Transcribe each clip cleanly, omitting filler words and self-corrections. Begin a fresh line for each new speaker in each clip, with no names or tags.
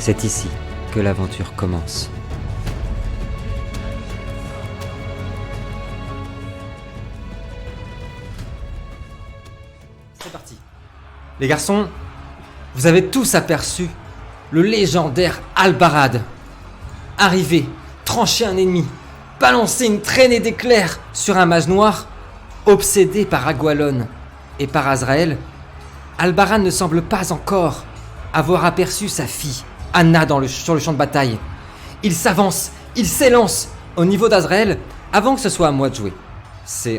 C'est ici que l'aventure commence. C'est parti. Les garçons, vous avez tous aperçu le légendaire Albarad arriver, trancher un ennemi, balancer une traînée d'éclairs sur un mage noir. Obsédé par Agualon et par Azrael, Albarad ne semble pas encore avoir aperçu sa fille, Anna, sur le champ de bataille. Il s'avance, il s'élance au niveau d'Azrael avant que ce soit à moi de jouer.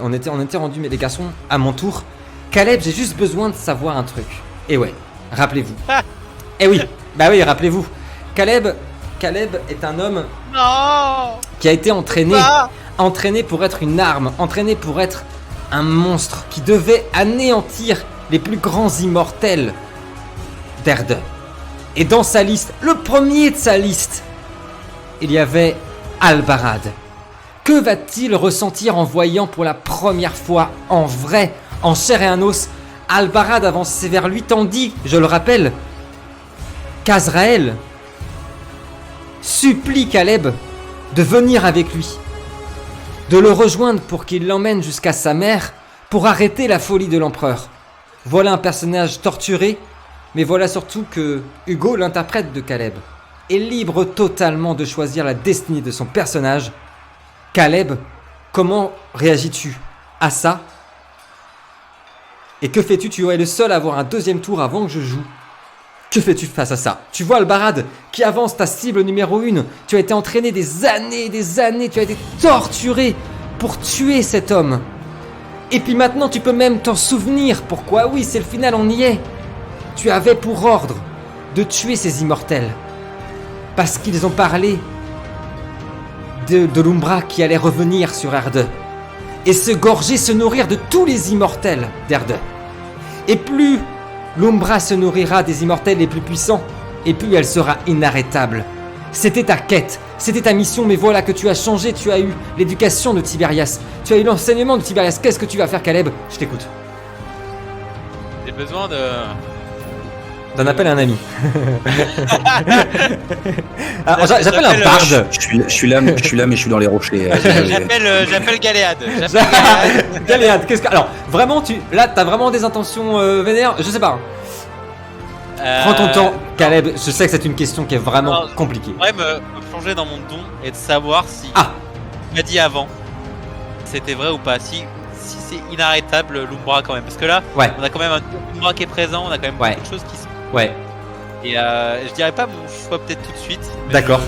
On était rendu, mais les garçons, à mon tour. Caleb, j'ai juste besoin de savoir un truc. Et ouais, rappelez-vous. Eh oui, bah oui, rappelez-vous. Caleb est un homme qui a été entraîné pour être une arme, entraîné pour être un monstre qui devait anéantir les plus grands immortels d'Erde. Et dans sa liste, le premier de sa liste, il y avait Albarad. Que va-t-il ressentir en voyant pour la première fois, en vrai, en chair et en os, Albarad avancer vers lui, tandis, je le rappelle, qu'Azrael supplie Caleb de venir avec lui, de le rejoindre pour qu'il l'emmène jusqu'à sa mère pour arrêter la folie de l'empereur. Voilà un personnage torturé, mais voilà surtout que Hugo, l'interprète de Caleb, est libre totalement de choisir la destinée de son personnage. Caleb, comment réagis-tu à ça? Et que fais-tu? Tu es le seul à avoir un deuxième tour avant que je joue. Que fais-tu face à ça? Tu vois Albarad qui avance, ta cible numéro 1. Tu as été entraîné des années, tu as été torturé pour tuer cet homme. Et puis maintenant tu peux même t'en souvenir. Pourquoi? Oui, c'est le final, on y est. Tu avais pour ordre de tuer ces immortels. Parce qu'ils ont parlé de l'Umbra qui allait revenir sur Erde. Et se gorger, se nourrir de tous les immortels d'Erde. Et plus l'Umbra se nourrira des immortels les plus puissants, et plus elle sera inarrêtable. C'était ta quête, c'était ta mission, mais voilà que tu as changé, tu as eu l'éducation de Tiberias, tu as eu l'enseignement de Tiberias. Qu'est-ce que tu vas faire, Caleb? Je t'écoute.
J'ai besoin
d'un appel à un ami. Alors, j'appelle un barde.
Je suis là, mais je suis dans les rochers.
J'appelle Galéade.
Galéade, qu'est-ce que... Alors, vraiment, là, t'as vraiment des intentions vénères? Je sais pas. Prends ton temps, Caleb. Je sais que c'est une question qui est vraiment compliquée.
Ouais, me plonger dans mon don et de savoir si... il m'a dit avant, c'était vrai ou pas. Si c'est inarrêtable, l'Umbra quand même. Parce que là, on a quand même un Umbra qui est présent, on a quand même beaucoup de choses qui sont...
Ouais.
Et je dirais pas mon choix peut-être tout de suite.
D'accord.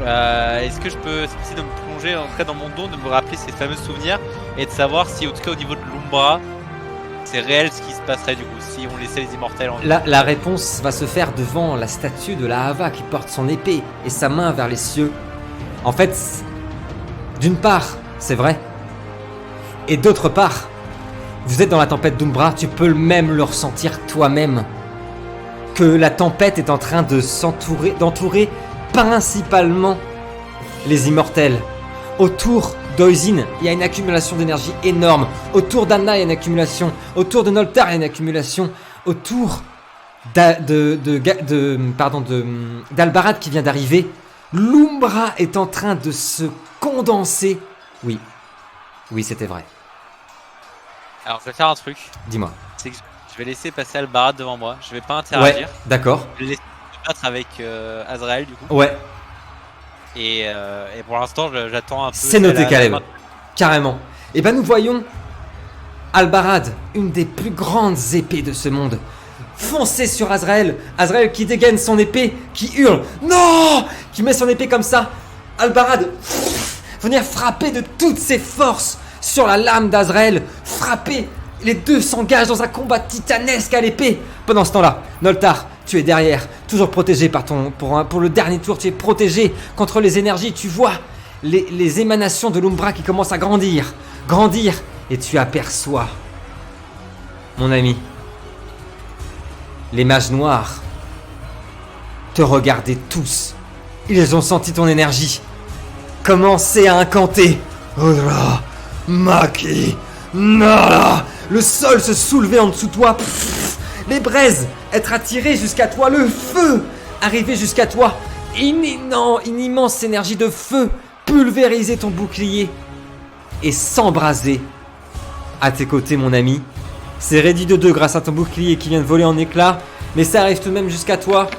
Est-ce que je peux essayer de me plonger en tout cas dans mon don, de me rappeler ces fameux souvenirs et de savoir si en tout cas au niveau de l'Umbra c'est réel ce qui se passerait du coup si on laissait les immortels en vie.
La réponse va se faire devant la statue de la Hava qui porte son épée et sa main vers les cieux. En fait, d'une part, c'est vrai. Et d'autre part, vous êtes dans la tempête d'Umbra, tu peux même le ressentir toi-même. Que la tempête est en train d'entourer principalement les immortels. Autour d'Oisin, il y a une accumulation d'énergie énorme. Autour d'Anna, il y a une accumulation. Autour de Noltar, il y a une accumulation. Autour d'Albarad qui vient d'arriver, l'Umbra est en train de se condenser. Oui, c'était vrai.
Alors, je vais faire un truc.
Dis-moi.
C'est que je vais laisser passer Albarad devant moi. Je vais pas interagir.
Ouais, d'accord.
Je vais laisser battre avec Azrael du coup.
Ouais.
Et pour l'instant, j'attends un peu.
C'est noté, Caleb. Carrément. Et ben nous voyons Albarad, une des plus grandes épées de ce monde, foncer sur Azrael. Azrael qui dégaine son épée, qui hurle non, qui met son épée comme ça. Albarad venir frapper de toutes ses forces sur la lame d'Azrael, frapper. Les deux s'engagent dans un combat titanesque à l'épée. Pendant ce temps-là, Noltar, tu es derrière, toujours protégé par pour le dernier tour, tu es protégé contre les énergies. Tu vois les émanations de l'Umbra qui commencent à grandir, et tu aperçois, mon ami, les mages noirs te regardaient tous. Ils ont senti ton énergie commencer à incanter. Odra, Maki, Nala. Le sol se soulevait en dessous de toi. Les braises être attiré jusqu'à toi, le feu arriver jusqu'à toi, une immense énergie de feu pulvériser ton bouclier et s'embraser à tes côtés, mon ami. C'est réduit de 2 grâce à ton bouclier qui vient de voler en éclats, mais ça arrive tout de même jusqu'à toi.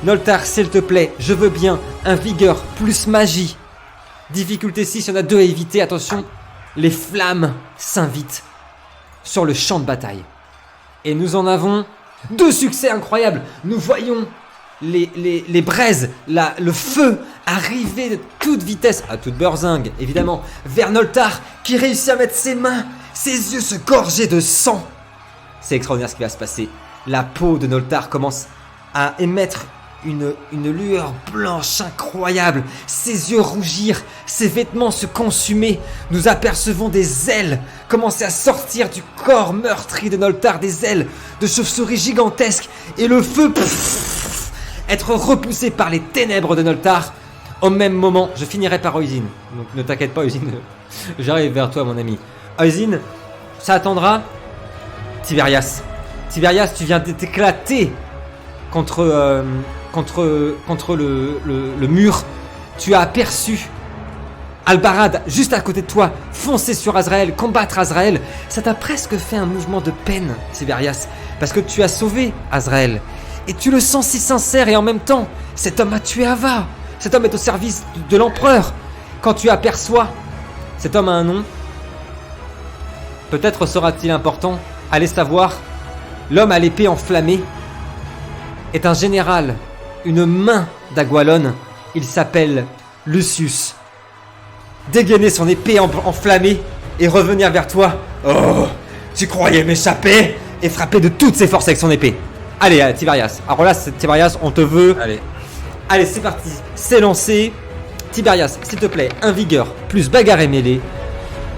Noltar, s'il te plaît, je veux bien un vigueur plus magie. Difficulté 6, il y en a 2 à éviter. Attention, les flammes s'invitent sur le champ de bataille. Et nous en avons 2 succès incroyables. Nous voyons les braises, le feu arriver de toute vitesse, à toute beurzingue évidemment, vers Noltar qui réussit à mettre ses mains, ses yeux se gorger de sang. C'est extraordinaire ce qui va se passer. La peau de Noltar commence à émettre une lueur blanche incroyable. Ses yeux rougir, ses vêtements se consumer. Nous apercevons des ailes commencer à sortir du corps meurtri de Noltar, des ailes de chauve-souris gigantesques. Et le feu être repoussé par les ténèbres de Noltar. Au même moment, je finirai par Oisin. Donc ne t'inquiète pas, Oisin, j'arrive vers toi, mon ami. Oisin, ça attendra. Tiberias, tu viens d'éclater contre le mur. Tu as aperçu Albarad juste à côté de toi foncer sur Azrael, combattre Azrael. Ça t'a presque fait un mouvement de peine, Tiberias, parce que tu as sauvé Azrael. Et tu le sens si sincère, et en même temps, cet homme a tué Ava. Cet homme est au service de l'empereur. Quand tu aperçois, cet homme a un nom. Peut-être sera-t-il important. Allez savoir, l'homme à l'épée enflammée est un général, une main d'Agualon. Il s'appelle Lucius. Dégainer son épée enflammée et revenir vers toi. Oh, tu croyais m'échapper? Et frapper de toutes ses forces avec son épée. Allez, Tiberias. Alors là, Tiberias, on te veut. Allez, c'est parti. C'est lancé. Tiberias, s'il te plaît, un vigueur plus bagarre et mêlée.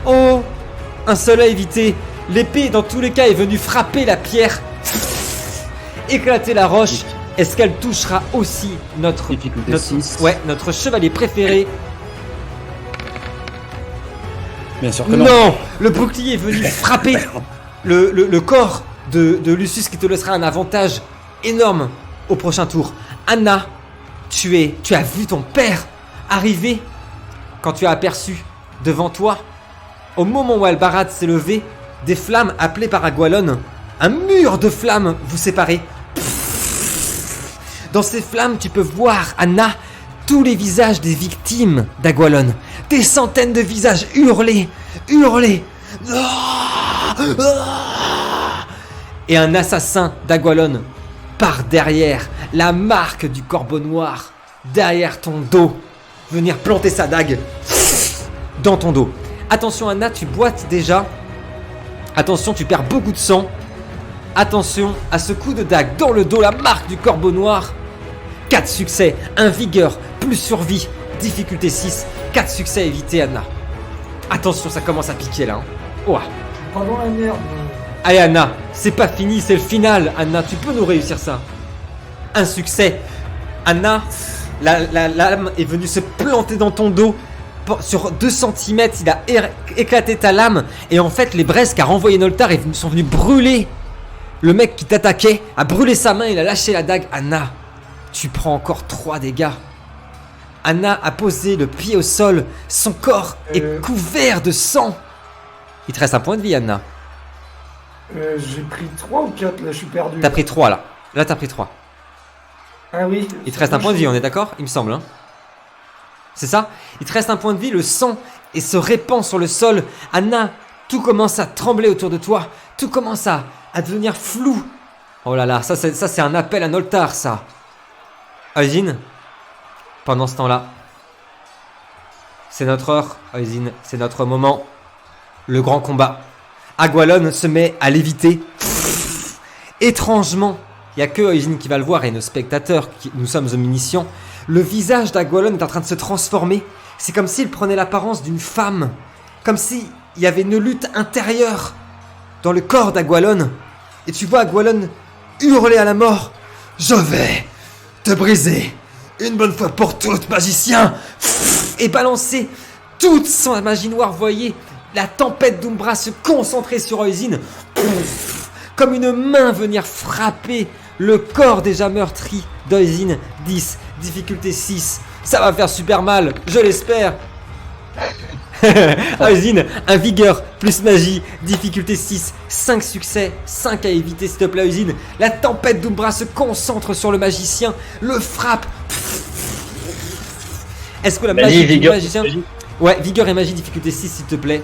Oh, un seul à éviter. L'épée, dans tous les cas, est venue frapper la pierre, éclater la roche. Est-ce qu'elle touchera aussi notre chevalier préféré?
Bien sûr que non.
Non, le bouclier est venu frapper le corps de Lucius, qui te laissera un avantage énorme au prochain tour. Anna, tu as vu ton père arriver quand tu as aperçu devant toi, au moment où Albarad s'est levé, des flammes appelées par Agualon. Un mur de flammes vous séparait. Dans ces flammes, tu peux voir, Anna, tous les visages des victimes d'Agualon. Des centaines de visages hurlés. Et un assassin d'Agualon par derrière, la marque du corbeau noir, derrière ton dos, venir planter sa dague dans ton dos. Attention Anna, tu boites déjà. Attention, tu perds beaucoup de sang. Attention à ce coup de dague dans le dos, la marque du corbeau noir. 4 succès, 1 vigueur, plus survie, difficulté 6, 4 succès à éviter Anna. Attention, ça commence à piquer là. Oh.
Pas dans la merde.
Allez Anna, c'est pas fini, c'est le final. Anna, tu peux nous réussir ça. 1 succès. Anna, la lame est venue se planter dans ton dos. Sur 2 cm, il a éclaté ta lame. Et en fait, les braises qu'a renvoyé Noltar sont venus brûler. Le mec qui t'attaquait a brûlé sa main, il a lâché la dague. Anna, tu prends encore 3 dégâts. Anna a posé le pied au sol. Son corps est couvert de sang. Il te reste un point de vie, Anna.
J'ai pris 3 ou 4 là, je suis perdu.
T'as pris 3 là. Là, t'as pris 3.
Ah oui.
Il te reste un point de vie, on est d'accord? Il me semble. Hein. C'est ça? Il te reste un point de vie, le sang et se répand sur le sol. Anna, tout commence à trembler autour de toi. Tout commence à devenir flou. Oh là là, ça c'est un appel à Noltar, ça. Oisin, pendant ce temps-là, c'est notre heure, Oisin, c'est notre moment. Le grand combat. Agualon se met à léviter. Étrangement, il n'y a que Oisin qui va le voir et nos spectateurs, nous sommes omniscients. Le visage d'Agualon est en train de se transformer. C'est comme s'il prenait l'apparence d'une femme. Comme s'il y avait une lutte intérieure dans le corps d'Agualon. Et tu vois Agualon hurler à la mort. Je vais te briser une bonne fois pour toutes, magicien. Et balancer toute son magie noire. Voyez la tempête d'Umbra se concentrer sur Oisin. Comme une main venir frapper Le corps déjà meurtri d'Oisin, 10, difficulté 6. Ça va faire super mal, je l'espère. Oisin, un vigueur plus magie, difficulté 6, 5 succès, 5 à éviter s'il te plaît Oisin. La tempête d'Umbra se concentre sur le magicien, le frappe. Est-ce que la magie du magicien... Ouais, vigueur et magie, difficulté 6 s'il te plaît.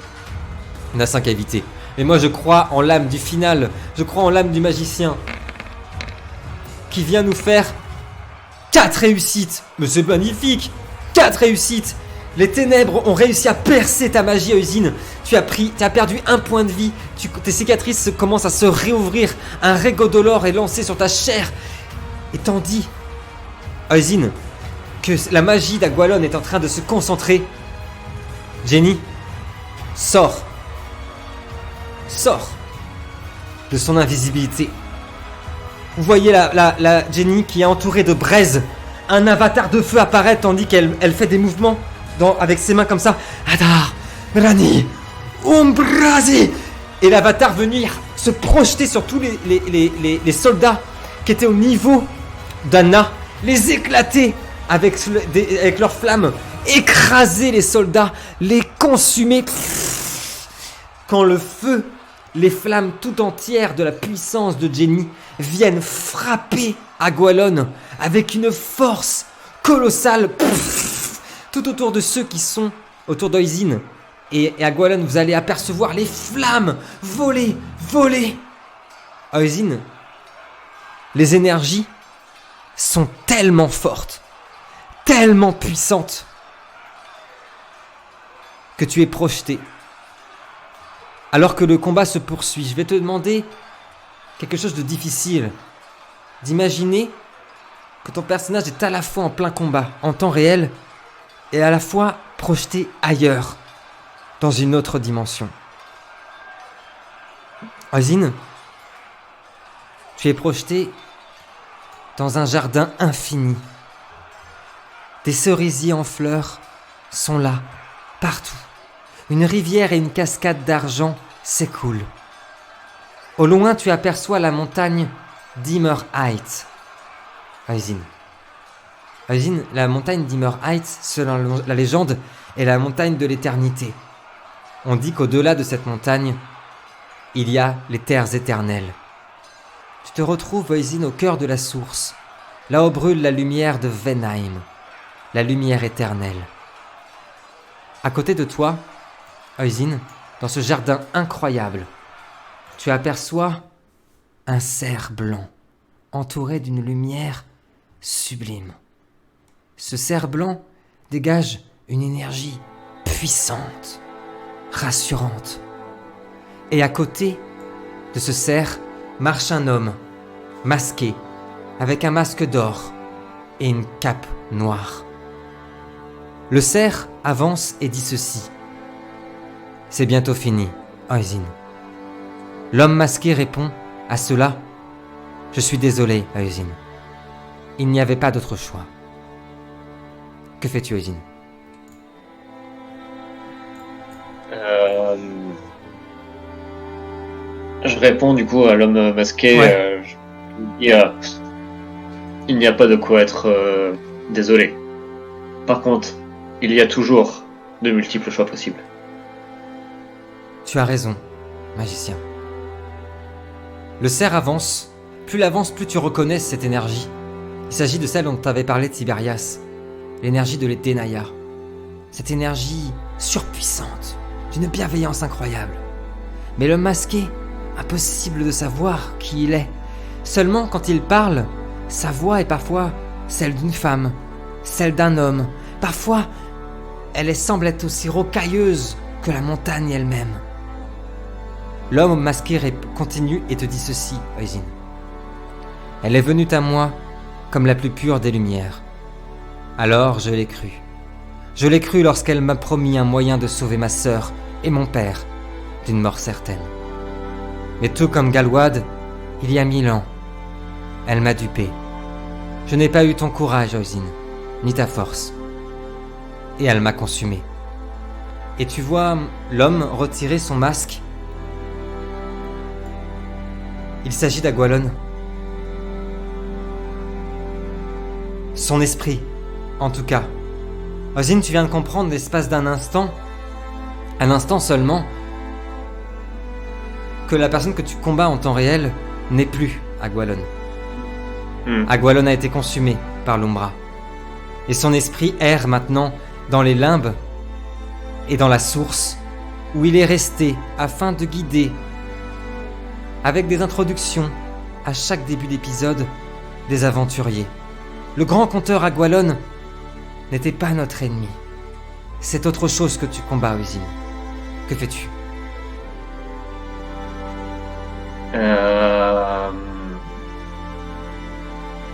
On a 5 à éviter. Mais moi je crois en l'âme du final, je crois en l'âme du magicien. Qui vient nous faire 4 réussites. Mais c'est magnifique. 4 réussites. Les ténèbres ont réussi à percer ta magie, Oisin. Tu as perdu 1 point de vie. Tes cicatrices commencent à se réouvrir. Un régodolore est lancé sur ta chair. Et tandis, Oisin, que la magie d'Agualon est en train de se concentrer, Jenny, sors de son invisibilité. Vous voyez la Jenny qui est entourée de braises. Un avatar de feu apparaît tandis qu'elle fait des mouvements avec ses mains comme ça. Adar, Rani, Umbrazi. Et l'avatar venir se projeter sur tous les soldats qui étaient au niveau d'Anna, les éclater avec leurs flammes, écraser les soldats, les consumer. Quand le feu, les flammes tout entières de la puissance de Jenny viennent frapper Agualon avec une force colossale tout autour de ceux qui sont autour d'Oisin. Et Agualon, vous allez apercevoir les flammes voler. Oisin, les énergies sont tellement fortes, tellement puissantes, que tu es projeté. Alors que le combat se poursuit, je vais te demander quelque chose de difficile. D'imaginer que ton personnage est à la fois en plein combat, en temps réel, et à la fois projeté ailleurs, dans une autre dimension. Oisin, tu es projeté dans un jardin infini. Des cerisiers en fleurs sont là, partout. Une rivière et une cascade d'argent s'écoulent. Au loin, tu aperçois la montagne Dimmer Heights. Oisin, la montagne Dimmer Heights, selon la légende, est la montagne de l'éternité. On dit qu'au-delà de cette montagne, il y a les terres éternelles. Tu te retrouves, Oisin, au cœur de la source, là où brûle la lumière de Venheim, la lumière éternelle. À côté de toi, Oisin, dans ce jardin incroyable, tu aperçois un cerf blanc, entouré d'une lumière sublime. Ce cerf blanc dégage une énergie puissante, rassurante. Et à côté de ce cerf marche un homme, masqué, avec un masque d'or et une cape noire. Le cerf avance et dit ceci. C'est bientôt fini, Oisin. L'homme masqué répond à cela. Je suis désolé, Oisin. Il n'y avait pas d'autre choix. Que fais-tu, Oisin?
Je réponds du coup à l'homme masqué.
Ouais.
Il n'y a pas de quoi être désolé. Par contre, il y a toujours de multiples choix possibles.
Tu as raison, magicien. Le cerf avance. Plus il avance, plus tu reconnais cette énergie. Il s'agit de celle dont t'avait parlé Tiberias. L'énergie de l'Edenaya. Cette énergie surpuissante, d'une bienveillance incroyable. Mais l'homme masqué, impossible de savoir qui il est. Seulement quand il parle, sa voix est parfois celle d'une femme, celle d'un homme. Parfois, elle semble être aussi rocailleuse que la montagne elle-même. L'homme masqué continue et te dit ceci, Oisin. Elle est venue à moi comme la plus pure des lumières. Alors je l'ai cru. Je l'ai cru lorsqu'elle m'a promis un moyen de sauver ma sœur et mon père d'une mort certaine. Mais tout comme Galwad, il y a 1000 ans, elle m'a dupé. Je n'ai pas eu ton courage, Oisin, ni ta force. Et elle m'a consumé. Et tu vois l'homme retirer son masque. Il s'agit d'Agualon. Son esprit, en tout cas. Ozin, tu viens de comprendre l'espace d'un instant, un instant seulement, que la personne que tu combats en temps réel n'est plus Agualon. Agualon a été consumé par l'Umbra. Et son esprit erre maintenant dans les limbes et dans la source où il est resté afin de guider, avec des introductions à chaque début d'épisode, des aventuriers. Le grand conteur Agualon n'était pas notre ennemi. C'est autre chose que tu combats, Ozin. Que fais-tu ?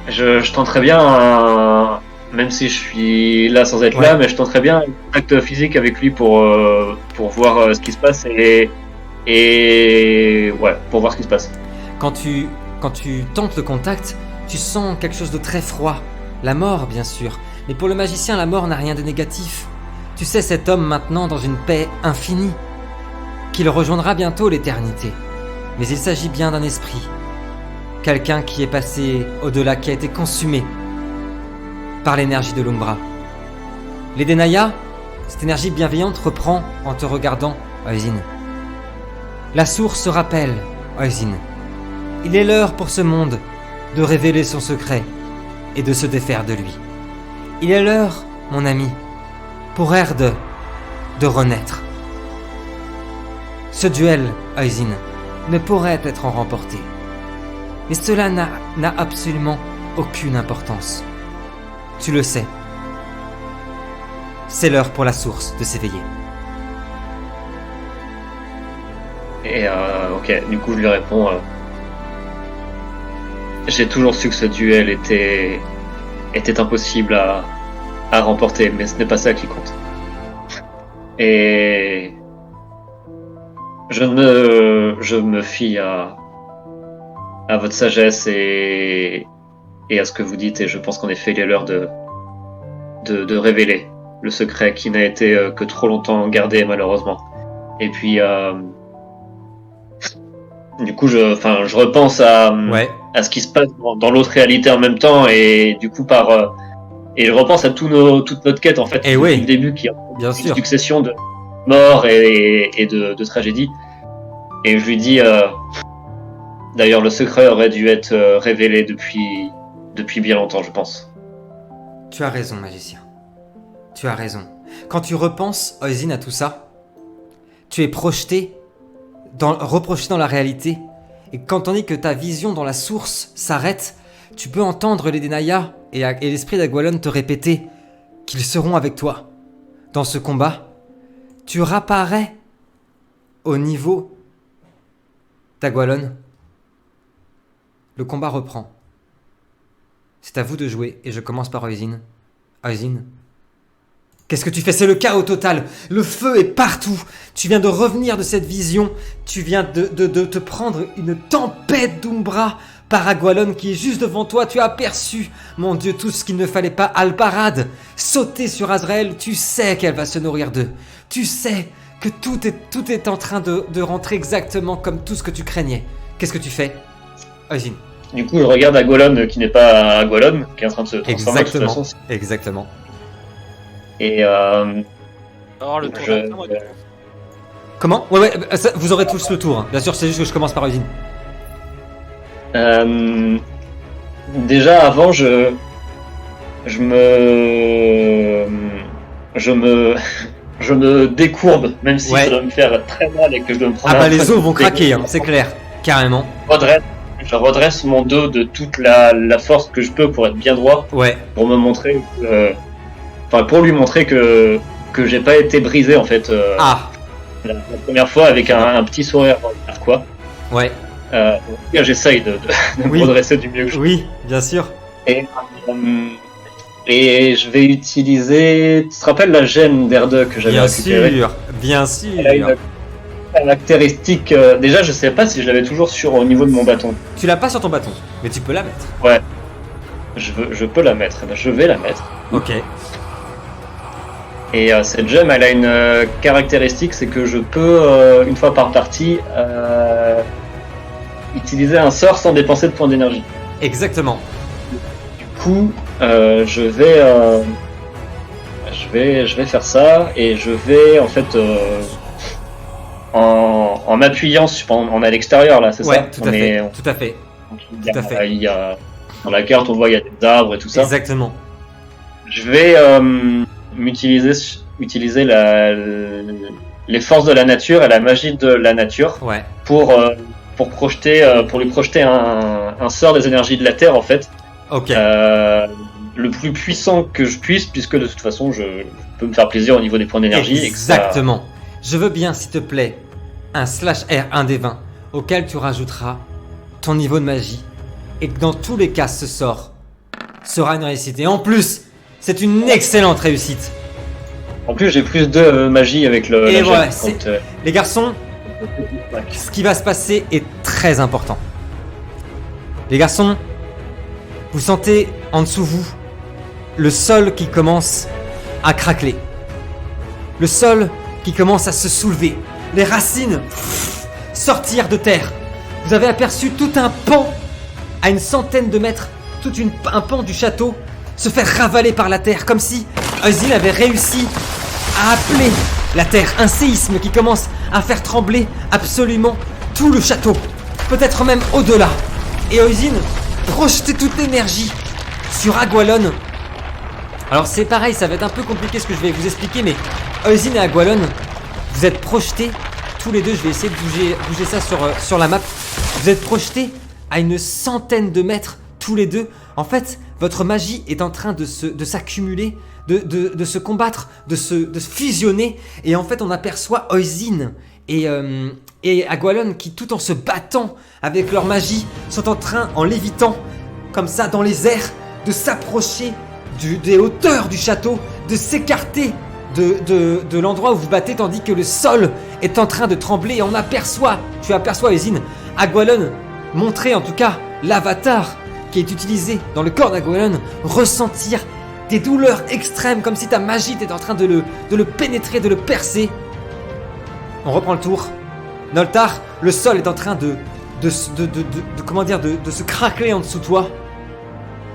Je tenterais bien, même si je suis là sans être là, mais je tenterais bien un contact physique avec lui pour voir ce qui se passe et ouais, pour voir ce qui se passe.
Quand tu tentes le contact, tu sens quelque chose de très froid. La mort, bien sûr. Mais pour le magicien, la mort n'a rien de négatif. Tu sais, cet homme maintenant dans une paix infinie, qu'il rejoindra bientôt l'éternité. Mais il s'agit bien d'un esprit. Quelqu'un qui est passé au-delà, qui a été consumé par l'énergie de l'Umbra. Les Denaya, cette énergie bienveillante reprend en te regardant, Ozin. La source se rappelle, Ozin. Il est l'heure pour ce monde de révéler son secret et de se défaire de lui. Il est l'heure, mon ami, pour Erd de renaître. Ce duel, Ozin, ne pourrait être remporté. Mais cela n'a absolument aucune importance. Tu le sais. C'est l'heure pour la source de s'éveiller.
Et ok, du coup je lui réponds... J'ai toujours su que ce duel était impossible à remporter, mais ce n'est pas ça qui compte. Et... Je me fie à votre sagesse et à ce que vous dites, et je pense qu'en effet il est l'heure de révéler le secret qui n'a été que trop longtemps gardé malheureusement. Et puis du coup je repense à ce qui se passe dans l'autre réalité en même temps, et du coup et je repense à toute notre quête en fait depuis le début, qui a une succession de morts et de tragédies. Et je lui dis d'ailleurs le secret aurait dû être révélé depuis bien longtemps, je pense.
Tu as raison, magicien. Tu as raison. Quand tu repenses, Ozin, à tout ça, tu es reprojeté dans la réalité, et quand on dit que ta vision dans la source s'arrête, tu peux entendre les Denaya et l'esprit d'Agualon te répéter qu'ils seront avec toi. Dans ce combat, tu réapparais au niveau d'Agualon. Le combat reprend. C'est à vous de jouer, et je commence par Ozin. Ozin, qu'est-ce que tu fais ? C'est le chaos total. Le feu est partout. Tu viens de revenir de cette vision. Tu viens de te prendre une tempête d'Umbra par Agualon qui est juste devant toi. Tu as aperçu, mon Dieu, tout ce qu'il ne fallait pas. Albarad, sauter sur Azrael. Tu sais qu'elle va se nourrir d'eux. Tu sais que tout est en train de rentrer exactement comme tout ce que tu craignais. Qu'est-ce que tu fais, Ozin ?
Du coup, je regarde Agualon qui n'est pas Agualon, qui est en train de se transformer.
Exactement.
Et
le tour
Comment ? Ouais, ça, vous aurez tous le tour. Hein. Bien sûr, c'est juste que je commence par Ozin.
Déjà, avant, je me décourbe, même si ça doit me faire très mal et que je dois me prendre.
Les os vont craquer, hein, c'est clair, carrément.
Je redresse mon dos de toute la force que je peux pour être bien droit.
Ouais.
Pour me montrer, pour lui montrer que j'ai pas été brisé en fait. La première fois avec un petit sourire quoi.
Ouais.
J'essaye de me redresser du mieux que je peux.
Oui, bien sûr.
Et je vais utiliser... Tu te rappelles la gemme d'Erde que j'avais récupérée ?
Bien sûr.
Elle a une caractéristique... déjà, je sais pas si je l'avais toujours au niveau de mon bâton.
Tu l'as pas sur ton bâton, mais tu peux la mettre.
Ouais. Je peux la mettre. Je vais la mettre.
Ok.
Et cette gemme, elle a une caractéristique, c'est que je peux, une fois par partie, utiliser un sort sans dépenser de points d'énergie.
Exactement.
Du coup, je vais faire ça et je vais en fait en m'appuyant on est à l'extérieur là, c'est ça?
Tout à fait.
Il y a dans la carte on voit il y a des arbres et tout ça.
Exactement.
Je vais utiliser les forces de la nature et la magie de la nature pour lui projeter un sort des énergies de la terre en fait.
Ok.
Le plus puissant que je puisse, puisque de toute façon je peux me faire plaisir au niveau des points d'énergie.
Exactement. Je veux bien, s'il te plaît, un /R 1 des 20 auquel tu rajouteras ton niveau de magie et que dans tous les cas ce sort sera une réussite. Et en plus, c'est une excellente réussite.
En plus, j'ai plus de magie avec le.
Et voilà, les garçons, ce qui va se passer est très important. Les garçons, vous sentez en dessous vous le sol qui commence à craqueler. Le sol qui commence à se soulever. Les racines sortir de terre. Vous avez aperçu tout un pan à une centaine de mètres, un pan du château se faire ravaler par la terre, comme si Oisin avait réussi à appeler la terre. Un séisme qui commence à faire trembler absolument tout le château, peut-être même au-delà. Et Oisin projeter toute l'énergie sur Agualon. Alors c'est pareil, ça va être un peu compliqué ce que je vais vous expliquer, mais Oisin et Agualon, vous êtes projetés tous les deux. Je vais essayer de bouger ça sur la map. Vous êtes projetés à une centaine de mètres tous les deux. En fait, votre magie est en train de s'accumuler, de se combattre, de se fusionner. Et en fait, on aperçoit Oisin et Agualon qui, tout en se battant avec leur magie, sont en train, en lévitant, comme ça, dans les airs, de s'approcher des hauteurs du château, de s'écarter de l'endroit où vous battez, tandis que le sol est en train de trembler. Et tu aperçois Oisin, Agualon, montrer en tout cas l'avatar qui est utilisé dans le corps d'Agualon, ressentir des douleurs extrêmes, comme si ta magie était en train de le pénétrer, de le percer. On reprend le tour. Noltar, le sol est en train de se craqueler en dessous de toi.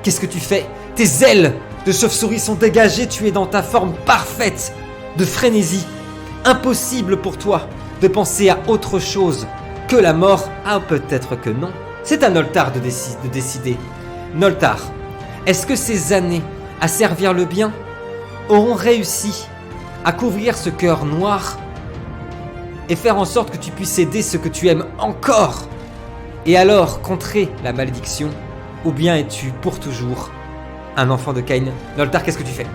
Qu'est-ce que tu fais? Tes ailes de chauve-souris sont dégagées, tu es dans ta forme parfaite de frénésie. Impossible pour toi de penser à autre chose que la mort. Ah, peut-être que non. C'est à Noltar de décider. Noltar, est-ce que ces années à servir le bien auront réussi à couvrir ce cœur noir et faire en sorte que tu puisses aider ce que tu aimes encore, et alors contrer la malédiction, ou bien es-tu pour toujours un enfant de Cain? Noltar, qu'est-ce que tu fais?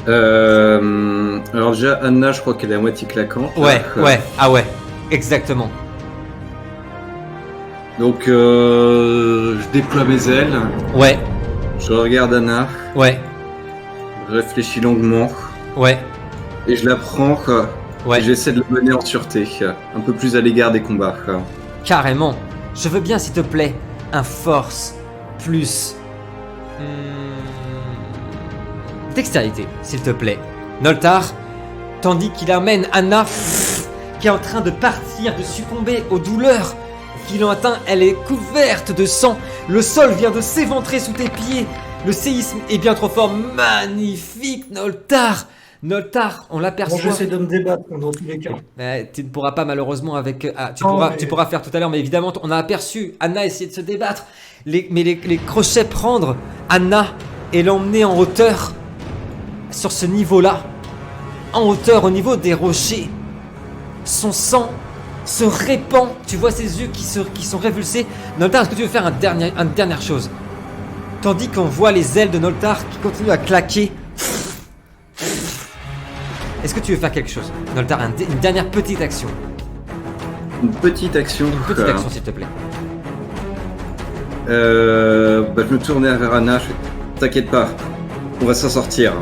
Alors déjà, Anna, je crois qu'elle est à moitié claquante.
Ouais, exactement.
Donc, je déploie mes ailes.
Ouais.
Je regarde Anna.
Ouais.
Je réfléchis longuement.
Ouais.
Et je la prends.
Ouais.
Et j'essaie de la mener en sûreté, un peu plus à l'égard des combats.
Carrément. Je veux bien, s'il te plaît, un force plus dextérité, s'il te plaît. Noltar, tandis qu'il amène Anna, qui est en train de partir, de succomber aux douleurs qui l'ont atteint. Elle est couverte de sang. Le sol vient de s'éventrer sous tes pieds. Le séisme est bien trop fort. Magnifique, Noltar. Noltar, on l'aperçoit.
Bon, j'essaie de me débattre dans tous les cas.
Tu ne pourras pas malheureusement avec... tu pourras faire tout à l'heure, mais évidemment, on a aperçu Anna essayer de se débattre. Mais les crochets prendre Anna et l'emmener en hauteur, sur ce niveau-là, en hauteur, au niveau des rochers. Son sang se répand. Tu vois ses yeux qui sont révulsés. Noltar, est-ce que tu veux faire une dernière chose? Tandis qu'on voit les ailes de Noltar qui continuent à claquer. Est-ce que tu veux faire quelque chose, Noltar? Une dernière petite action.
Une petite action.
Une petite action, s'il te plaît.
Je me tournais vers Anna. T'inquiète pas, on va s'en sortir.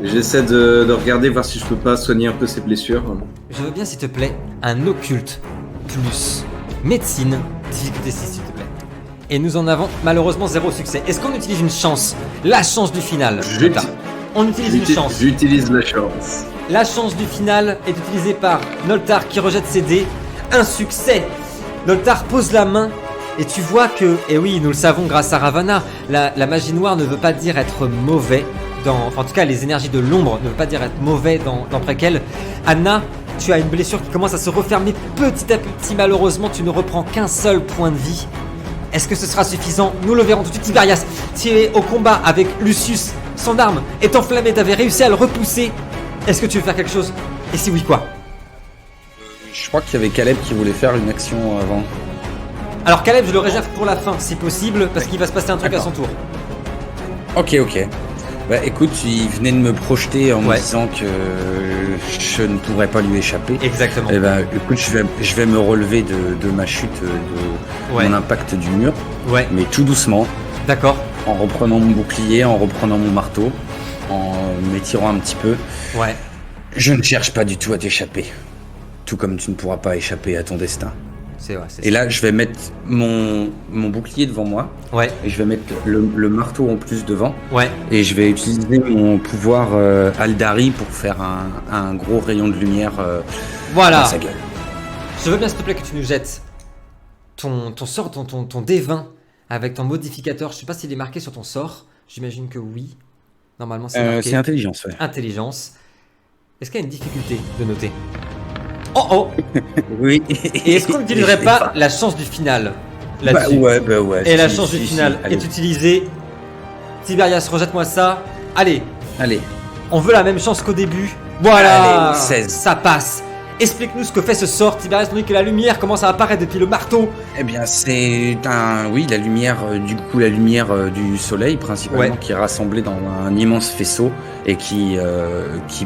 J'essaie de regarder, voir si je peux pas soigner un peu ses blessures.
Je veux bien, s'il te plaît, un occulte plus médecine, difficulté 6, s'il te plaît. Et nous en avons malheureusement 0 succès. Est-ce qu'on utilise une chance? La chance du final. On utilise une chance.
J'utilise la chance.
La chance du final est utilisée par Noltar qui rejette ses dés. Un succès. Noltar pose la main Et tu vois que, et oui, nous le savons grâce à Ravana, la magie noire ne veut pas dire être mauvais. En tout cas, les énergies de l'ombre ne veut pas dire être mauvais dans Prequel. Anna, tu as une blessure qui commence à se refermer petit à petit. Malheureusement, tu ne reprends qu'un seul point de vie. Est-ce que ce sera suffisant? Nous le verrons tout de suite. Tiberias, tu es au combat avec Lucius. Son arme est enflammée. Tu avais réussi à le repousser. Est-ce que tu veux faire quelque chose? Et si oui, quoi?
Je crois qu'il y avait Caleb qui voulait faire une action avant.
Alors Caleb, je le réserve pour la fin, si possible, parce qu'il va se passer un truc à son tour.
Ok. Bah écoute, il venait de me projeter en me disant que je ne pourrais pas lui échapper.
Exactement.
Et bah écoute, je vais me relever de ma chute, de mon impact du mur.
Ouais.
Mais tout doucement.
D'accord.
En reprenant mon bouclier, en reprenant mon marteau, en m'étirant un petit peu.
Ouais.
Je ne cherche pas du tout à t'échapper. Tout comme tu ne pourras pas échapper à ton destin.
C'est vrai,
et là, je vais mettre mon bouclier devant moi.
Ouais.
Et je vais mettre le marteau en plus devant.
Ouais.
Et je vais utiliser mon pouvoir Aldari pour faire un gros rayon de lumière dans sa gueule.
Je veux bien, s'il te plaît, que tu nous jettes ton sort, ton D20 avec ton modificateur. Je sais pas s'il est marqué sur ton sort. J'imagine que oui. Normalement, c'est marqué.
C'est intelligence, ouais.
Intelligence. Est-ce qu'il y a une difficulté de noter? Oh
Oui.
Et est-ce qu'on n'utiliserait pas la chance du final là-dessus?
Bah ouais.
Et la chance du final est utilisée. Tiberias, rejette-moi ça. Allez. On veut la même chance qu'au début. Voilà.
Allez, 16.
Ça passe. Explique-nous ce que fait ce sort, Tiberias, tandis que la lumière commence à apparaître depuis le marteau.
Eh bien, c'est la lumière, la lumière du soleil principalement, qui est rassemblée dans un immense faisceau et qui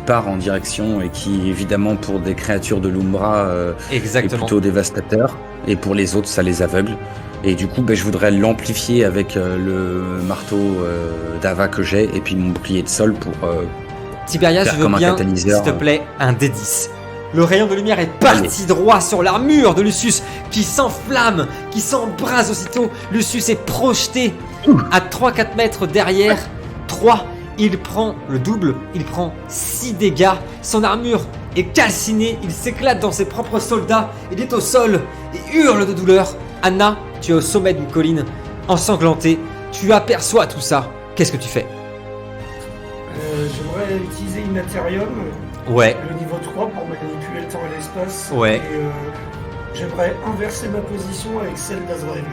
part en direction et qui, évidemment, pour des créatures de l'Umbra, est plutôt dévastateur. Et pour les autres, ça les aveugle. Et du coup, je voudrais l'amplifier avec le marteau d'Ava que j'ai et puis mon bouclier de sol pour
Tiberias, je veux bien, s'il te plaît, un D10. Le rayon de lumière est parti droit sur l'armure de Lucius qui s'enflamme, qui s'embrase aussitôt. Lucius est projeté à 3-4 mètres derrière. 3, il prend le double, il prend 6 dégâts. Son armure est calcinée, il s'éclate dans ses propres soldats. Il est au sol et hurle de douleur. Anna, tu es au sommet d'une colline, ensanglantée. Tu aperçois tout ça. Qu'est-ce que tu fais?
J'aimerais utiliser Immaterium.
Ouais.
Le niveau 3 pour manipuler le temps et l'espace.
Ouais.
Et j'aimerais inverser ma position avec celle d'Azrael.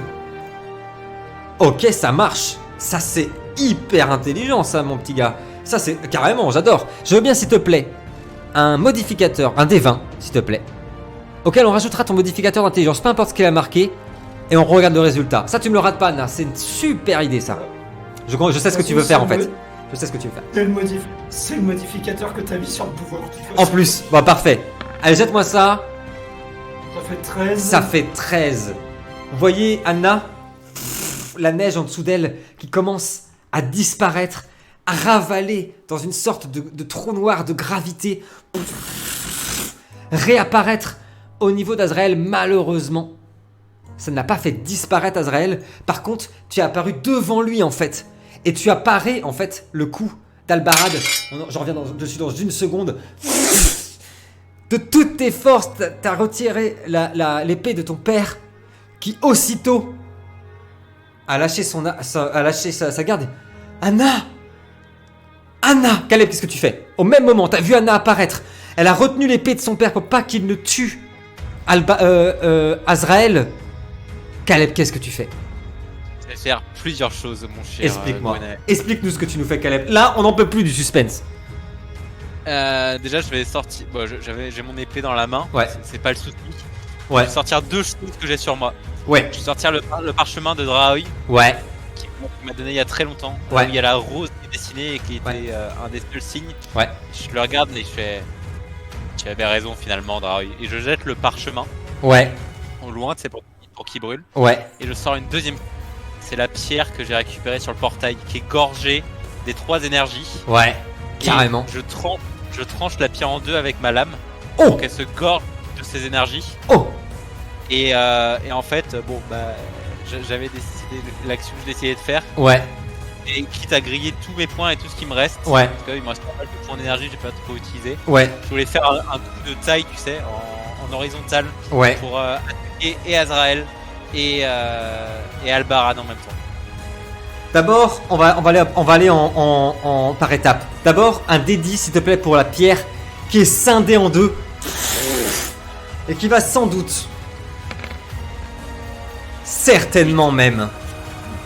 Ok, ça marche. Ça, c'est hyper intelligent, ça, mon petit gars. Ça, c'est carrément, j'adore. Je veux bien, s'il te plaît, un modificateur, un D20, s'il te plaît, auquel on rajoutera ton modificateur d'intelligence, peu importe ce qu'il a marqué, et on regarde le résultat. Ça, tu me le rates pas, Anna. C'est une super idée, ça. Je sais ce que tu veux faire, en fait. Je sais ce que tu veux faire.
C'est le modificateur que t'as mis sur le pouvoir.
En plus, bon, parfait. Allez, jette-moi ça.
Ça fait 13.
Ça fait 13. Vous voyez, Anna, la neige en dessous d'elle qui commence à disparaître, à ravaler dans une sorte de trou noir de gravité, réapparaître au niveau d'Azrael. Malheureusement, ça n'a pas fait disparaître Azrael. Par contre, tu es apparu devant lui, en fait. Et tu as paré, en fait, le coup d'Albarad. J'en reviens dessus dans une seconde. De toutes tes forces, t'as retiré l'épée de ton père, qui aussitôt a lâché sa garde. Anna, Caleb, qu'est-ce que tu fais? Au même moment, t'as vu Anna apparaître. Elle a retenu l'épée de son père pour pas qu'il ne tue Azrael. Caleb, qu'est-ce que tu fais?
Je vais faire plusieurs choses, mon cher.
Explique-moi. Explique-nous ce que tu nous fais, Caleb. Là, on n'en peut plus du suspense.
Déjà, je vais sortir. Bon, j'ai mon épée dans la main.
Ouais.
C'est pas le souci.
Ouais.
Je vais sortir deux choses que j'ai sur moi.
Ouais.
Je vais sortir le parchemin de Draoi.
Ouais.
Qui m'a donné il y a très longtemps.
Ouais.
Où il y a la rose qui est dessinée et qui était un des seuls signes.
Ouais.
Je le regarde et je fais. Tu avais raison finalement, Draoi. Et je jette le parchemin.
Ouais.
Au loin, c'est pour qu'il brûle.
Ouais.
Et je sors une deuxième. C'est la pierre que j'ai récupérée sur le portail qui est gorgée des 3 énergies.
Ouais. Carrément.
Je tranche la pierre en 2 avec ma lame.
Oh.
Pour qu'elle se gorge de ces énergies.
Oh.
Et en fait, bon, j'avais décidé l'action que j'ai décidé de faire.
Ouais.
Et quitte à griller tous mes points et tout ce qui me reste.
Ouais.
Parce qu'il me reste pas mal de points d'énergie, j'ai pas trop utilisé.
Ouais.
Je voulais faire un coup de taille, tu sais, en horizontal.
Ouais.
Pour attaquer et Azrael et Albarad en même temps.
D'abord, on va aller par étapes. D'abord, un D10 s'il te plaît pour la pierre qui est scindée en deux et qui va sans doute, certainement même,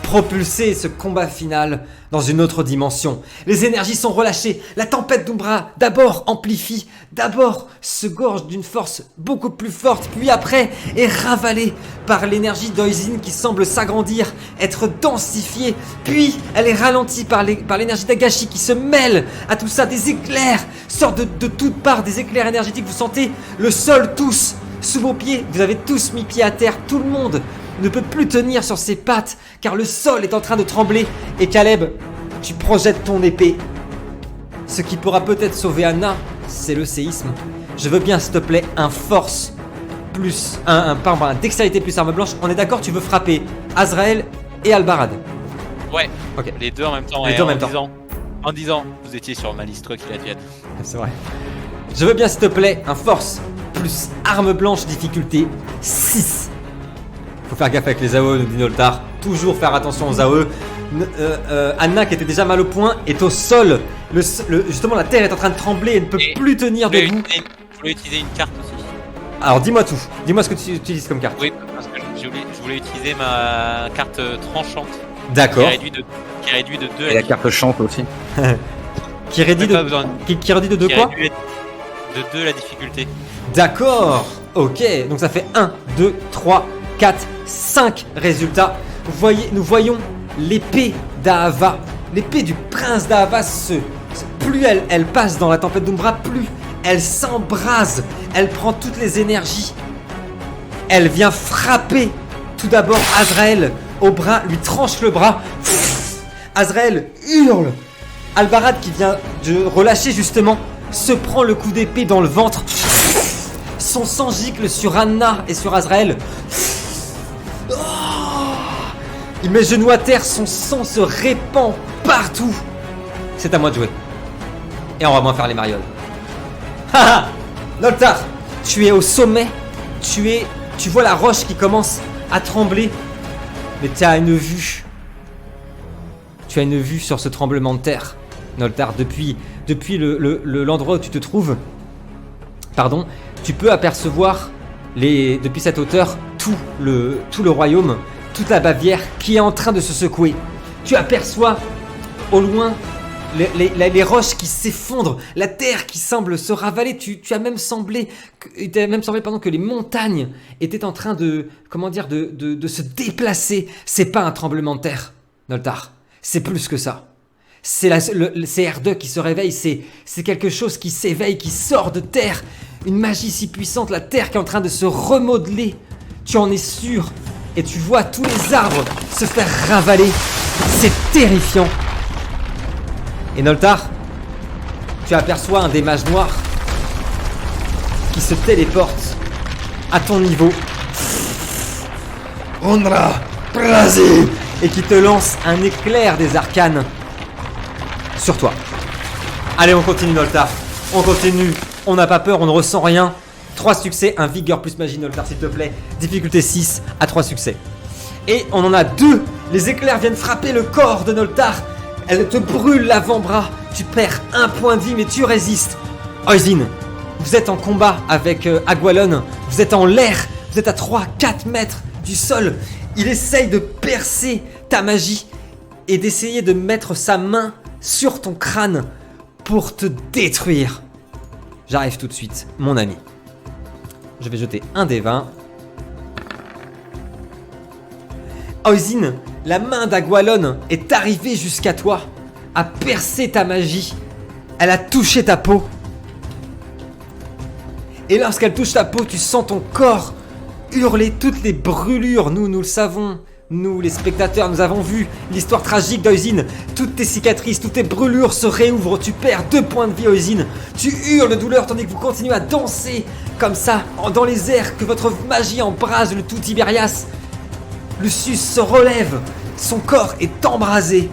propulser ce combat final dans une autre dimension. Les énergies sont relâchées. La tempête d'Umbra d'abord amplifie, d'abord se gorge d'une force beaucoup plus forte, puis après est ravalée par l'énergie d'Oisin qui semble s'agrandir, être densifiée, puis elle est ralentie par l'énergie d'Agashi qui se mêle à tout ça. Des éclairs sortent de toutes parts, des éclairs énergétiques. Vous sentez le sol tous sous vos pieds. Vous avez tous mis pied à terre. Tout le monde ne peut plus tenir sur ses pattes car le sol est en train de trembler. Et Caleb, tu projettes ton épée. Ce qui pourra peut-être sauver Anna, c'est le séisme. Je veux bien, s'il te plaît, un force plus un dextérité plus arme blanche. On est d'accord, tu veux frapper Azrael et Albarad?
Ouais.
Ok.
Les deux en même temps.
Les deux en même temps.
En disant, vous étiez sur ma liste quoi qu'il advienne.
C'est vrai. Je veux bien, s'il te plaît, un force plus arme blanche difficulté 6. Faut faire gaffe avec les AOE, nous dit Noltar. Toujours faire attention aux AOE. Anna, qui était déjà mal au point, est au sol. Justement, la terre est en train de trembler et ne peut plus tenir debout.
Je voulais utiliser une carte aussi.
Alors, dis-moi tout. Dis-moi ce que tu utilises comme carte.
Oui, parce que je voulais utiliser ma carte tranchante.
D'accord.
Qui réduit de 2
Et la carte chante aussi.
Qui réduit de 2 quoi?
De 2 la difficulté.
D'accord. Ok, donc ça fait 1, 2, 3, 4, 5 résultats. Nous voyons l'épée d'Ahava, l'épée du prince d'Ahava. Plus elle passe dans la tempête d'Umbra, plus elle s'embrase. Elle prend toutes les énergies. Elle vient frapper tout d'abord Azrael au bras, lui tranche le bras. Azrael hurle. Albarad, qui vient de relâcher justement, se prend le coup d'épée dans le ventre. Son sang gicle sur Anna et sur Azrael. Il met genou à terre, son sang se répand partout. C'est à moi de jouer. Et on va moins faire les marioles. Haha, Noltar, tu es au sommet. Tu vois la roche qui commence à trembler. Mais tu as une vue. Tu as une vue sur ce tremblement de terre, Noltar. Depuis l'endroit où tu te trouves, tu peux apercevoir depuis cette hauteur tout le royaume, toute la Bavière qui est en train de se secouer. Tu aperçois au loin les roches qui s'effondrent, la terre qui semble se ravaler. Tu as même semblé que les montagnes étaient en train de se déplacer. C'est pas un tremblement de terre, Noltar. C'est plus que ça. C'est R2 qui se réveille. C'est quelque chose qui s'éveille, qui sort de terre. Une magie si puissante, la terre qui est en train de se remodeler. Tu en es sûr. Et tu vois tous les arbres se faire ravaler. C'est terrifiant. Et Noltar, tu aperçois un des mages noirs qui se téléporte à ton niveau. Ondra, Prazi, et qui te lance un éclair des arcanes sur toi. Allez, on continue, Noltar. On continue. On n'a pas peur, on ne ressent rien. 3 succès, un vigueur plus magie, Noltar, s'il te plaît. Difficulté 6 à 3 succès. Et on en a 2. Les éclairs viennent frapper le corps de Noltar. Elle te brûle l'avant-bras. Tu perds 1 point de vie, mais tu résistes. Oisin, vous êtes en combat avec Agualon. Vous êtes en l'air. Vous êtes à 3-4 mètres du sol. Il essaye de percer ta magie et d'essayer de mettre sa main sur ton crâne pour te détruire. J'arrive tout de suite, mon ami. Je vais jeter un des 20. Oisin, la main d'Agualon est arrivée jusqu'à toi, a percé ta magie. Elle a touché ta peau. Et lorsqu'elle touche ta peau, tu sens ton corps hurler. Toutes les brûlures, nous le savons. Nous, les spectateurs, nous avons vu l'histoire tragique d'Oisin. Toutes tes cicatrices, toutes tes brûlures se réouvrent. Tu perds 2 points de vie, Oisin. Tu hurles de douleur tandis que vous continuez à danser comme ça, dans les airs, que votre magie embrase le tout Tiberias. Lucius se relève. Son corps est embrasé.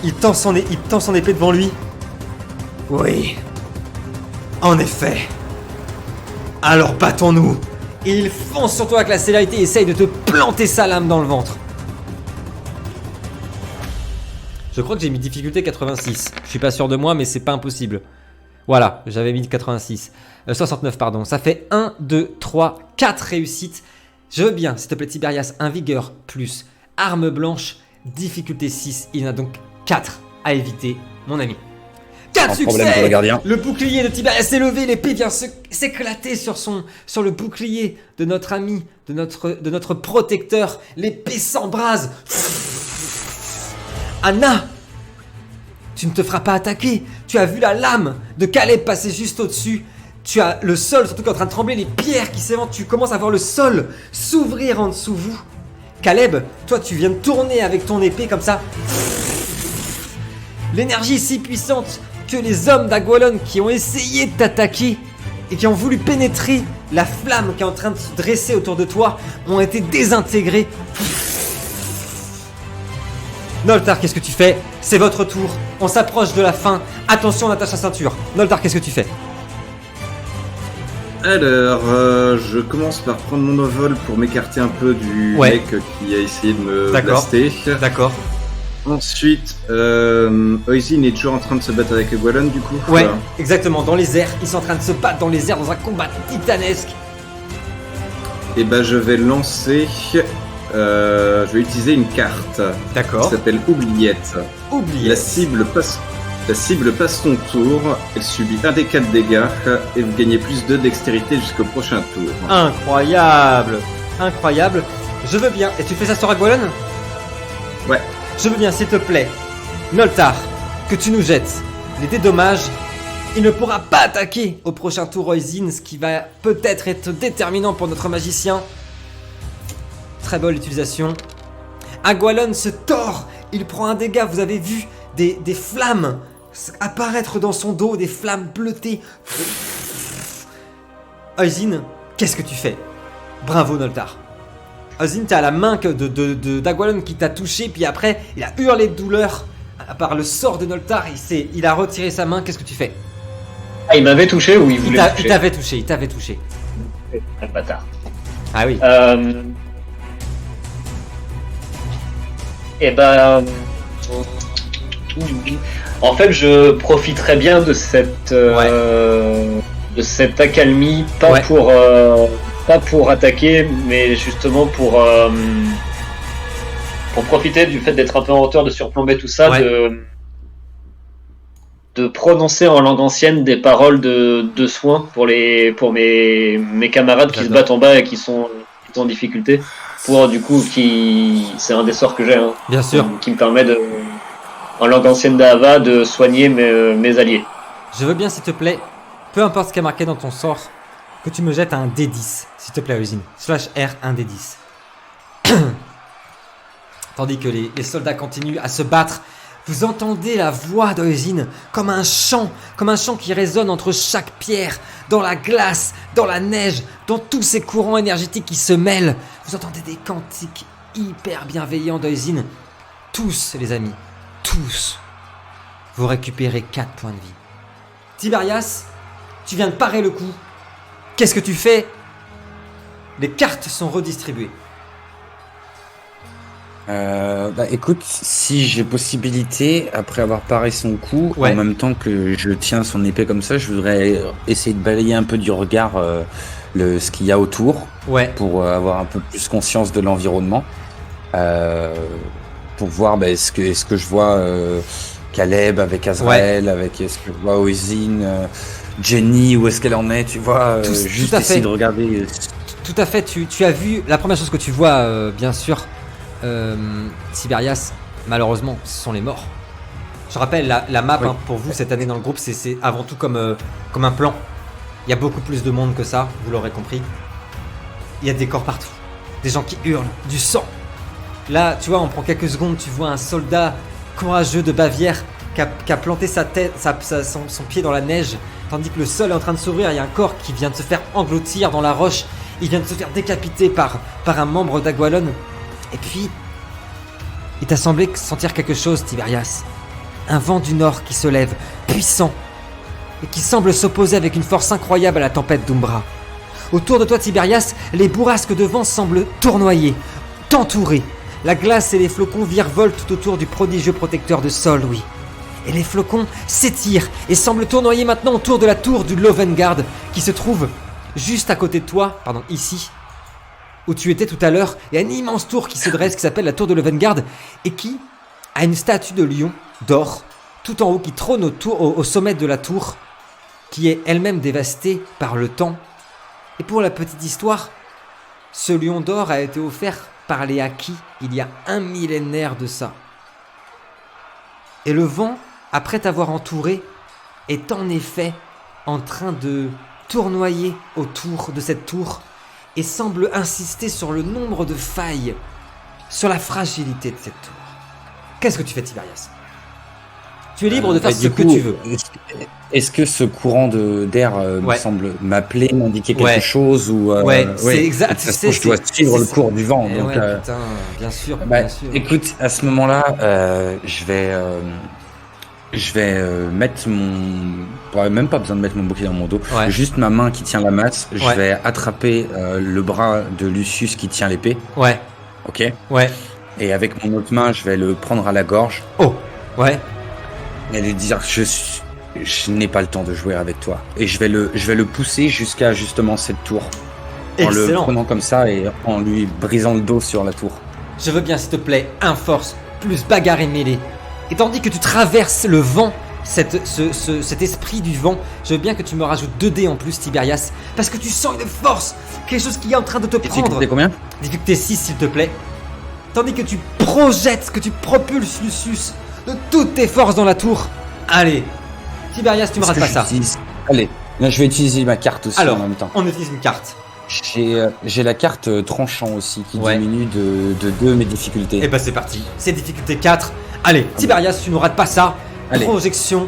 Il tend son épée devant lui. Oui. En effet. Alors battons-nous Et il fonce sur toi avec la célérité et essaye de te planter sa lame dans le ventre. Je crois que j'ai mis difficulté 86. Je suis pas sûr de moi, mais c'est pas impossible. Voilà, j'avais mis 86. 69, pardon. Ça fait 1, 2, 3, 4 réussites. Je veux bien, s'il te plaît, Tiberias, un vigueur plus arme blanche, difficulté 6. Il y en a donc 4 à éviter, mon ami. 4 succès. Le bouclier de Tiberias s'est levé, l'épée vient s'éclater sur le bouclier de notre ami, de notre protecteur. L'épée s'embrase. Anna, tu ne te feras pas attaquer. Tu as vu la lame de Caleb passer juste au-dessus. Tu as le sol surtout qui est en train de trembler, les pierres qui s'éventent. Tu commences à voir le sol s'ouvrir en dessous vous. Caleb, toi tu viens de tourner avec ton épée comme ça. L'énergie est si puissante que les hommes d'Agualon qui ont essayé de t'attaquer et qui ont voulu pénétrer la flamme qui est en train de se dresser autour de toi ont été désintégrés. Noltar, qu'est-ce que tu fais? C'est votre tour. On s'approche de la fin. Attention, on attache la ceinture. Noltar, qu'est-ce que tu fais?
Alors, je commence par prendre mon envol pour m'écarter un peu du mec qui a essayé de me blaster.
D'accord.
Ensuite, Oisin est toujours en train de se battre avec Agualon du coup.
Ouais, exactement, dans les airs. Ils sont en train de se battre dans les airs dans un combat titanesque.
Et bah je vais lancer... je vais utiliser une carte.
D'accord.
Qui s'appelle Oubliette.
Oubliette.
La cible passe son tour, elle subit 1 des 4 dégâts et vous gagnez plus de dextérité jusqu'au prochain tour.
Incroyable. Incroyable. Je veux bien. Et tu fais ça sur Agualon?
Ouais.
Je veux bien, s'il te plaît, Noltar, que tu nous jettes les dédommages. Il ne pourra pas attaquer au prochain tour Oisin, ce qui va peut-être être déterminant pour notre magicien. Très bonne utilisation. Agualon se tord. Il prend un dégât. Vous avez vu des flammes apparaître dans son dos, des flammes bleutées. Oisin, qu'est-ce que tu fais? Bravo Noltar. Oisin, t'as la main d'Agualon qui t'a touché, puis après, il a hurlé de douleur par le sort de Noltar. Il a retiré sa main. Qu'est-ce que tu fais?
Ah, il m'avait touché ou il voulait toucher?
Il t'avait touché.
Un bâtard.
Ah oui.
Et ben, en fait, je profiterais bien de cette accalmie, pas pour attaquer, mais justement pour profiter du fait d'être un peu en hauteur, de surplomber tout ça, de prononcer en langue ancienne des paroles de soins pour mes camarades qui se battent en bas et qui sont en difficulté. Pour du coup, c'est un des sorts que j'ai, hein,
bien sûr,
qui me permet en langue ancienne d'Ava, de soigner mes alliés.
Je veux bien, s'il te plaît, peu importe ce qui est marqué dans ton sort, que tu me jettes un D10, s'il te plaît, Oisin. /R 1 D10. Tandis que les soldats continuent à se battre, vous entendez la voix d'Oisin comme un chant qui résonne entre chaque pierre, dans la glace, dans la neige, dans tous ces courants énergétiques qui se mêlent. Vous entendez des cantiques hyper bienveillants d'Oisin. Tous, les amis, tous, vous récupérez 4 points de vie. Tiberias, tu viens de parer le coup. Qu'est-ce que tu fais? Les cartes sont redistribuées.
Écoute, si j'ai possibilité, après avoir paré son coup, en même temps que je tiens son épée comme ça, je voudrais essayer de balayer un peu du regard ce qu'il y a autour, pour avoir un peu plus conscience de l'environnement, pour voir est-ce que je vois Caleb avec Azrael, avec est-ce que je vois Oisin, Jenny, où est-ce qu'elle en est, tu vois, juste essayer de regarder.
Tout à fait, tu as vu, la première chose que tu vois, bien sûr, Tiberias, malheureusement, ce sont les morts. Je rappelle, la map pour vous cette année dans le groupe, c'est avant tout comme un plan. Il y a beaucoup plus de monde que ça, vous l'aurez compris. Il y a des corps partout, des gens qui hurlent, du sang. Là, tu vois, on prend quelques secondes, tu vois un soldat courageux de Bavière qui a planté sa tête, son pied dans la neige, tandis que le sol est en train de s'ouvrir. Il y a un corps qui vient de se faire engloutir dans la roche. Il vient de se faire décapiter par un membre d'Agualon. Et puis, il t'a semblé sentir quelque chose, Tiberias. Un vent du nord qui se lève, puissant, et qui semble s'opposer avec une force incroyable à la tempête d'Umbra. Autour de toi, Tiberias, les bourrasques de vent semblent tournoyer, t'entourer. La glace et les flocons virevoltent tout autour du prodigieux protecteur de sol, oui. Et les flocons s'étirent et semblent tournoyer maintenant autour de la tour du Lovengard qui se trouve juste à côté de toi, ici, où tu étais tout à l'heure. Il y a une immense tour qui se dresse, qui s'appelle la tour de Lovengard et qui a une statue de lion d'or tout en haut qui trône au sommet de la tour, qui est elle-même dévastée par le temps. Et pour la petite histoire, ce lion d'or a été offert par les Aki il y a 1 millénaire de ça. Et le vent, après t'avoir entouré, est en effet en train de tournoyer autour de cette tour et semble insister sur le nombre de failles, sur la fragilité de cette tour. Qu'est-ce que tu fais, Tiberias ? Tu es libre de faire ce que tu veux.
Est-ce que ce courant d'air me semble m'appeler, m'indiquer quelque chose ou
c'est exact.
Je dois suivre le cours du vent. Donc,
putain, bien sûr.
Écoute, à ce moment-là, je vais mettre mon... même pas besoin de mettre mon bouclier dans mon dos. Juste ma main qui tient la masse. Je vais attraper le bras de Lucius qui tient l'épée.
Ouais.
Ok.
Ouais.
Et avec mon autre main, je vais le prendre à la gorge.
Oh. Ouais.
Et lui dire je n'ai pas le temps de jouer avec toi. Et je vais le pousser jusqu'à justement cette tour.
Excellent.
En le prenant comme ça et en lui brisant le dos sur la tour.
Je veux bien, s'il te plaît, un force plus bagarre et mêlée. Et tandis que tu traverses le vent, cet esprit du vent, je veux bien que tu me rajoutes 2 dés en plus, Tiberias, parce que tu sens une force, quelque chose qui est en train de te prendre.
Difficulté combien ?
Difficulté 6, s'il te plaît. Tandis que tu projettes, que tu propulses Lucius de toutes tes forces dans la tour. Allez, Tiberias, tu me rates pas ça.
Allez, là je vais utiliser ma carte aussi en même temps.
On utilise une carte.
J'ai la carte tranchant aussi qui diminue de 2 mes difficultés.
Et bah c'est parti, c'est difficulté 4. Allez, Tiberias, tu ne rates pas ça. Allez. Projection.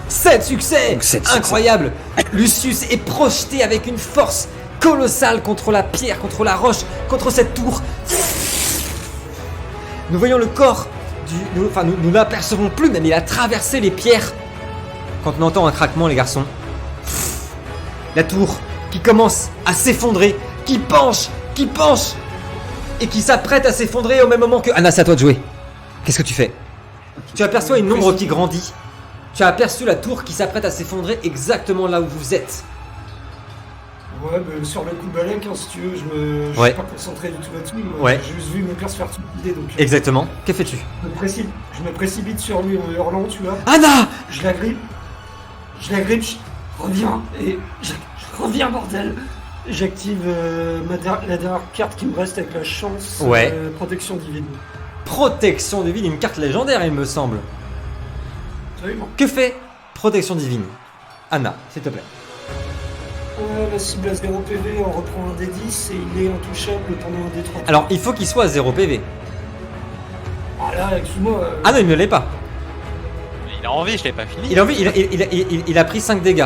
7 succès. 7 incroyable succès. Lucius est projeté avec une force colossale contre la pierre, contre la roche, contre cette tour. Nous voyons le corps nous l'apercevons plus, mais il a traversé les pierres. Quand on entend un craquement, les garçons, la tour qui commence à s'effondrer, qui penche, et qui s'apprête à s'effondrer au même moment que... Anna, c'est à toi de jouer. Qu'est-ce que tu fais ? Tu aperçois une ombre qui grandit. Tu as aperçu la tour qui s'apprête à s'effondrer exactement là où vous êtes.
Ouais, mais sur le coup de balai, si tu veux, je suis pas concentré du tout là-dessus. J'ai juste vu mon père se faire tuer. Donc,
exactement. Que fais-tu ?
Je me précipite sur lui en hurlant, tu vois.
Anna !
Je la grippe, je reviens, et je reviens, bordel. J'active la dernière carte qui me reste avec la chance. Protection divine.
Protection divine, une carte légendaire, il me semble.
Absolument.
Que fait Protection divine ? Anna, s'il te plaît.
La cible à 0 PV, on reprend un D10 et il est intouchable pendant un D3.
Alors, il faut qu'il soit à 0 PV.
Ah là, excuse-moi.
Ah non, il ne l'est pas.
Il a envie, je l'ai pas fini.
Il a envie, il a pris 5 dégâts.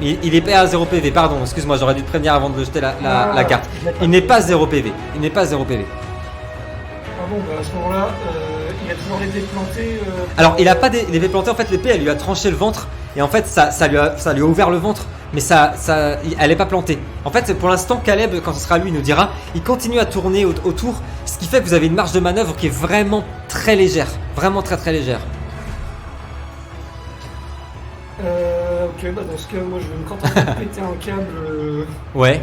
Il est pas à 0 PV, pardon, excuse-moi, j'aurais dû te prévenir avant de jeter la carte. Il n'est pas 0 PV. Il n'est pas 0 PV.
Ah bon, bah à ce moment-là, il a toujours l'épée plantée.
Alors, il a pas l'épée plantée, en fait, l'épée, elle lui a tranché le ventre. Et en fait, ça lui a ouvert le ventre. Mais elle est pas plantée. En fait, pour l'instant, Caleb, quand ce sera lui, il nous dira, il continue à tourner autour, ce qui fait que vous avez une marge de manœuvre qui est vraiment très légère. Vraiment très très légère.
Ok, bah dans ce cas, moi je vais me contenter de péter un câble.
Ouais.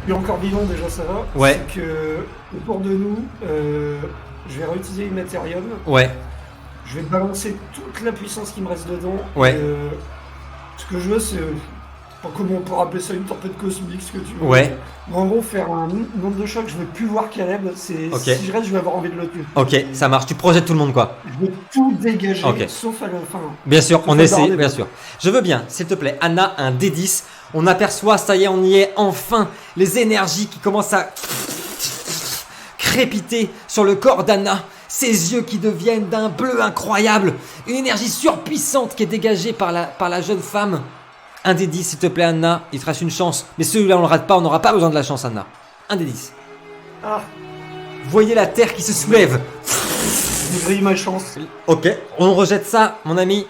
Il est encore vivant, déjà ça va.
Ouais.
C'est que autour de nous, je vais réutiliser Immaterium.
Ouais.
Je vais balancer toute la puissance qui me reste dedans.
Ouais.
Ce que je veux, c'est. Pas comment on peut appeler ça, une tempête cosmique, ce que tu veux.
Ouais.
Mais en gros, faire un nombre de chocs, je veux plus voir Caleb. Si je reste, je vais avoir envie de le tuer.
Ok, ça marche. Tu projettes tout le monde, quoi.
Je veux tout dégager, sauf à la fin.
Bien sûr, on essaie, bien sûr. Je veux bien, s'il te plaît, Anna, un D10. On aperçoit, ça y est, on y est, enfin, les énergies qui commencent à crépiter sur le corps d'Anna. Ses yeux qui deviennent d'un bleu incroyable. Une énergie surpuissante qui est dégagée par la jeune femme. Un des 10, s'il te plaît, Anna. Il te reste une chance. Mais celui-là, on ne le rate pas. On n'aura pas besoin de la chance, Anna. Un des 10.
Ah.
Voyez la terre qui se soulève.
J'ai grillé ma chance.
Ok, on rejette ça, mon ami.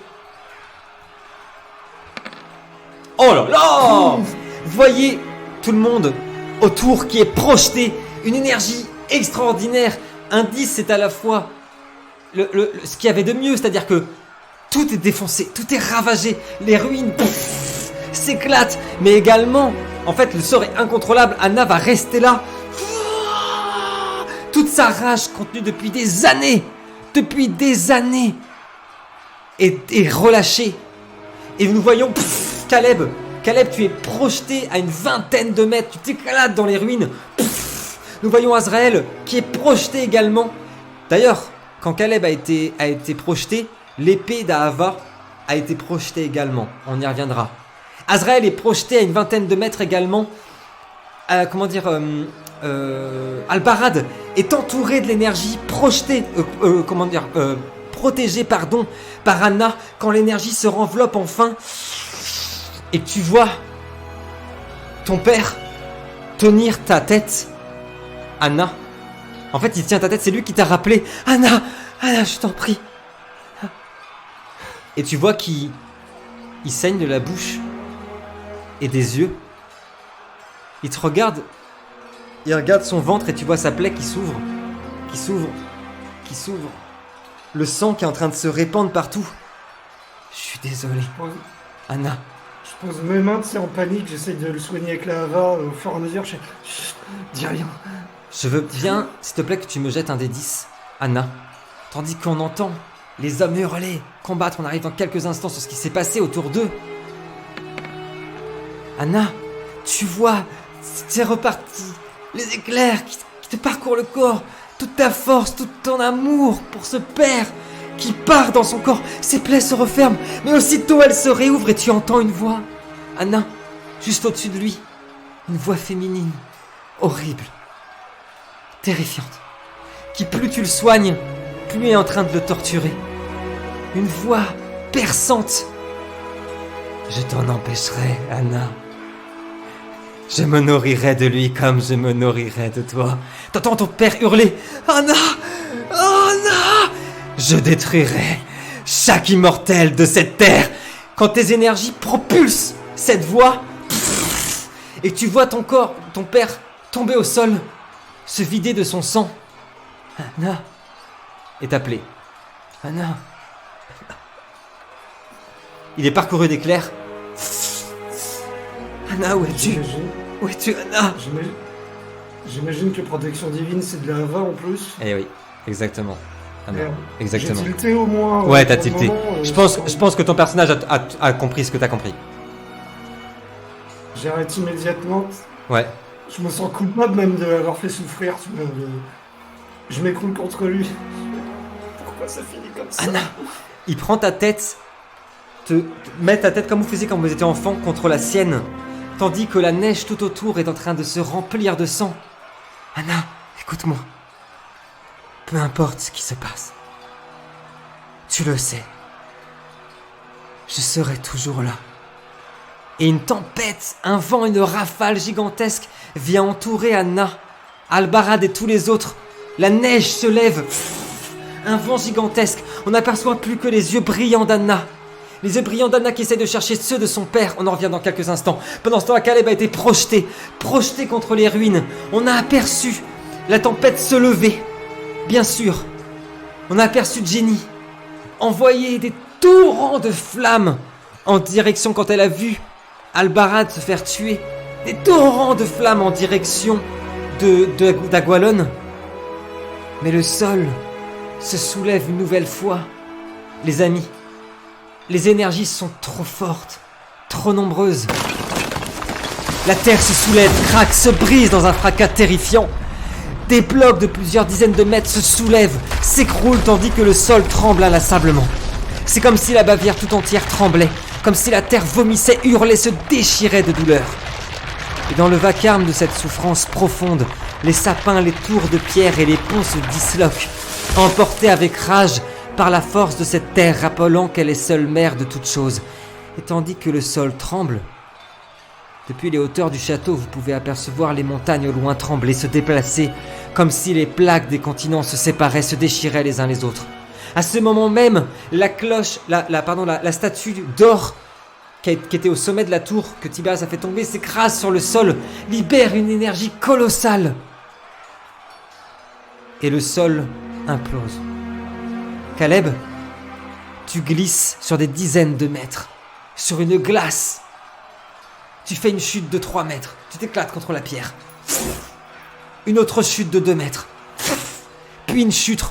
Oh là là! Voyez tout le monde autour qui est projeté, une énergie extraordinaire. Un 10, c'est à la fois ce qu'il y avait de mieux, c'est-à-dire que tout est défoncé, tout est ravagé, les ruines s'éclatent, mais également, en fait, le sort est incontrôlable. Anna va rester là. Toute sa rage contenue depuis des années est relâchée. Et nous voyons Caleb, tu es projeté à une vingtaine de mètres, tu t'éclates dans les ruines. Nous voyons Azraël qui est projeté également. D'ailleurs, quand Caleb a été projeté, l'épée d'Ahava a été projetée également. On y reviendra. Azraël est projeté à une vingtaine de mètres également. Albarad est entouré de l'énergie protégée par Anna quand l'énergie se renveloppe enfin. Et tu vois ton père tenir ta tête, Anna. En fait, il tient ta tête, c'est lui qui t'a rappelé. Anna, je t'en prie. Et tu vois qu'il saigne de la bouche et des yeux. Il te regarde. Il regarde son ventre et tu vois sa plaie qui s'ouvre. Le sang qui est en train de se répandre partout. Je suis désolé. Anna.
Je pose mes mains, en panique, j'essaie de le soigner avec la hava au fur et à mesure. Dis rien.
Je veux bien, s'il te plaît, que tu me jettes un des 10, Anna. Tandis qu'on entend les hommes hurler, combattre. On arrive dans quelques instants sur ce qui s'est passé autour d'eux. Anna, tu vois, c'est reparti. Les éclairs qui te parcourent le corps. Toute ta force, tout ton amour pour ce père qui part dans son corps. Ses plaies se referment, mais aussitôt elles se réouvrent et tu entends une voix. Anna, juste au-dessus de lui. Une voix féminine, horrible, terrifiante, qui plus tu le soignes, plus est en train de le torturer. Une voix perçante. Je t'en empêcherai, Anna. Je me nourrirai de lui comme je me nourrirai de toi. T'entends ton père hurler. Anna! Anna! Je détruirai chaque immortel de cette terre quand tes énergies propulsent cette voix. Et tu vois ton corps, ton père, tomber au sol, se vider de son sang. Anna est appelée. Anna. Il est parcouru d'éclairs. Anna, où es-tu? Où es-tu, Anna?
J'imagine que protection divine, c'est de la hava en plus.
Eh oui, exactement. Anna. Exactement.
J'ai tilté au moins.
Ouais, t'as tilté. Je pense que ton personnage a compris ce que t'as compris.
J'arrête immédiatement.
Ouais.
Je me sens coupable même de l'avoir fait souffrir. Je m'écroule contre lui. Pourquoi ça finit comme ça?
Anna, il prend ta tête, te met ta tête comme vous faisiez quand vous étiez enfant contre la sienne, tandis que la neige tout autour est en train de se remplir de sang. Anna, écoute-moi. Peu importe ce qui se passe, tu le sais. Je serai toujours là. Et une tempête, un vent, une rafale gigantesque vient entourer Anna, Albarad et tous les autres. La neige se lève. Un vent gigantesque. On n'aperçoit plus que les yeux brillants d'Anna. Les yeux brillants d'Anna qui essaie de chercher ceux de son père. On en revient dans quelques instants. Pendant ce temps, Caleb a été projeté contre les ruines. On a aperçu la tempête se lever. Bien sûr. On a aperçu Jenny envoyer des torrents de flammes en direction quand elle a vu Albarad se faire tuer. Des torrents de flammes en direction d'Agualon. Mais le sol se soulève une nouvelle fois. Les amis, les énergies sont trop fortes, trop nombreuses. La terre se soulève, craque, se brise dans un fracas terrifiant. Des blocs de plusieurs dizaines de mètres se soulèvent, s'écroulent tandis que le sol tremble inlassablement. C'est comme si la Bavière tout entière tremblait, comme si la terre vomissait, hurlait, se déchirait de douleur. Et dans le vacarme de cette souffrance profonde, les sapins, les tours de pierre et les ponts se disloquent, emportés avec rage par la force de cette terre rappelant qu'elle est seule mère de toutes choses. Et tandis que le sol tremble, depuis les hauteurs du château, vous pouvez apercevoir les montagnes au loin trembler, se déplacer, comme si les plaques des continents se séparaient, se déchiraient les uns les autres. À ce moment même, la statue d'or qui était au sommet de la tour que Tiberias a fait tomber s'écrase sur le sol, libère une énergie colossale. Et le sol implose. Caleb, tu glisses sur des dizaines de mètres, sur une glace. Tu fais une chute de 3 mètres, tu t'éclates contre la pierre. Une autre chute de 2 mètres. Puis une chute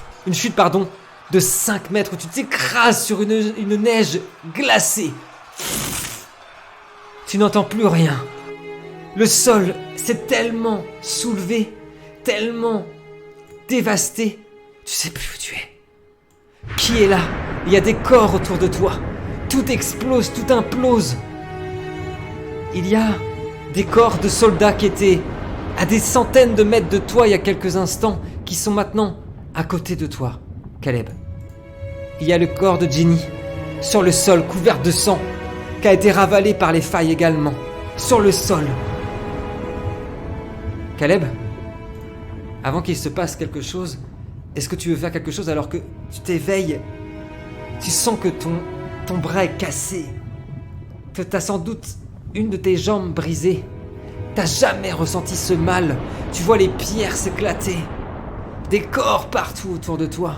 de 5 mètres où tu t'écrases sur une neige glacée. Tu n'entends plus rien. Le sol s'est tellement soulevé, tellement dévasté, tu sais plus où tu es. Qui est là? Il y a des corps autour de toi. Tout explose, tout implose. Il y a des corps de soldats qui étaient à des centaines de mètres de toi il y a quelques instants, qui sont maintenant à côté de toi, Caleb. Il y a le corps de Jenny, sur le sol, couvert de sang, qui a été ravalé par les failles également, sur le sol. Caleb, avant qu'il se passe quelque chose, est-ce que tu veux faire quelque chose alors que tu t'éveilles? Tu sens que ton bras est cassé, que tu as sans doute une de tes jambes brisée. T'as jamais ressenti ce mal. Tu vois les pierres s'éclater, des corps partout autour de toi.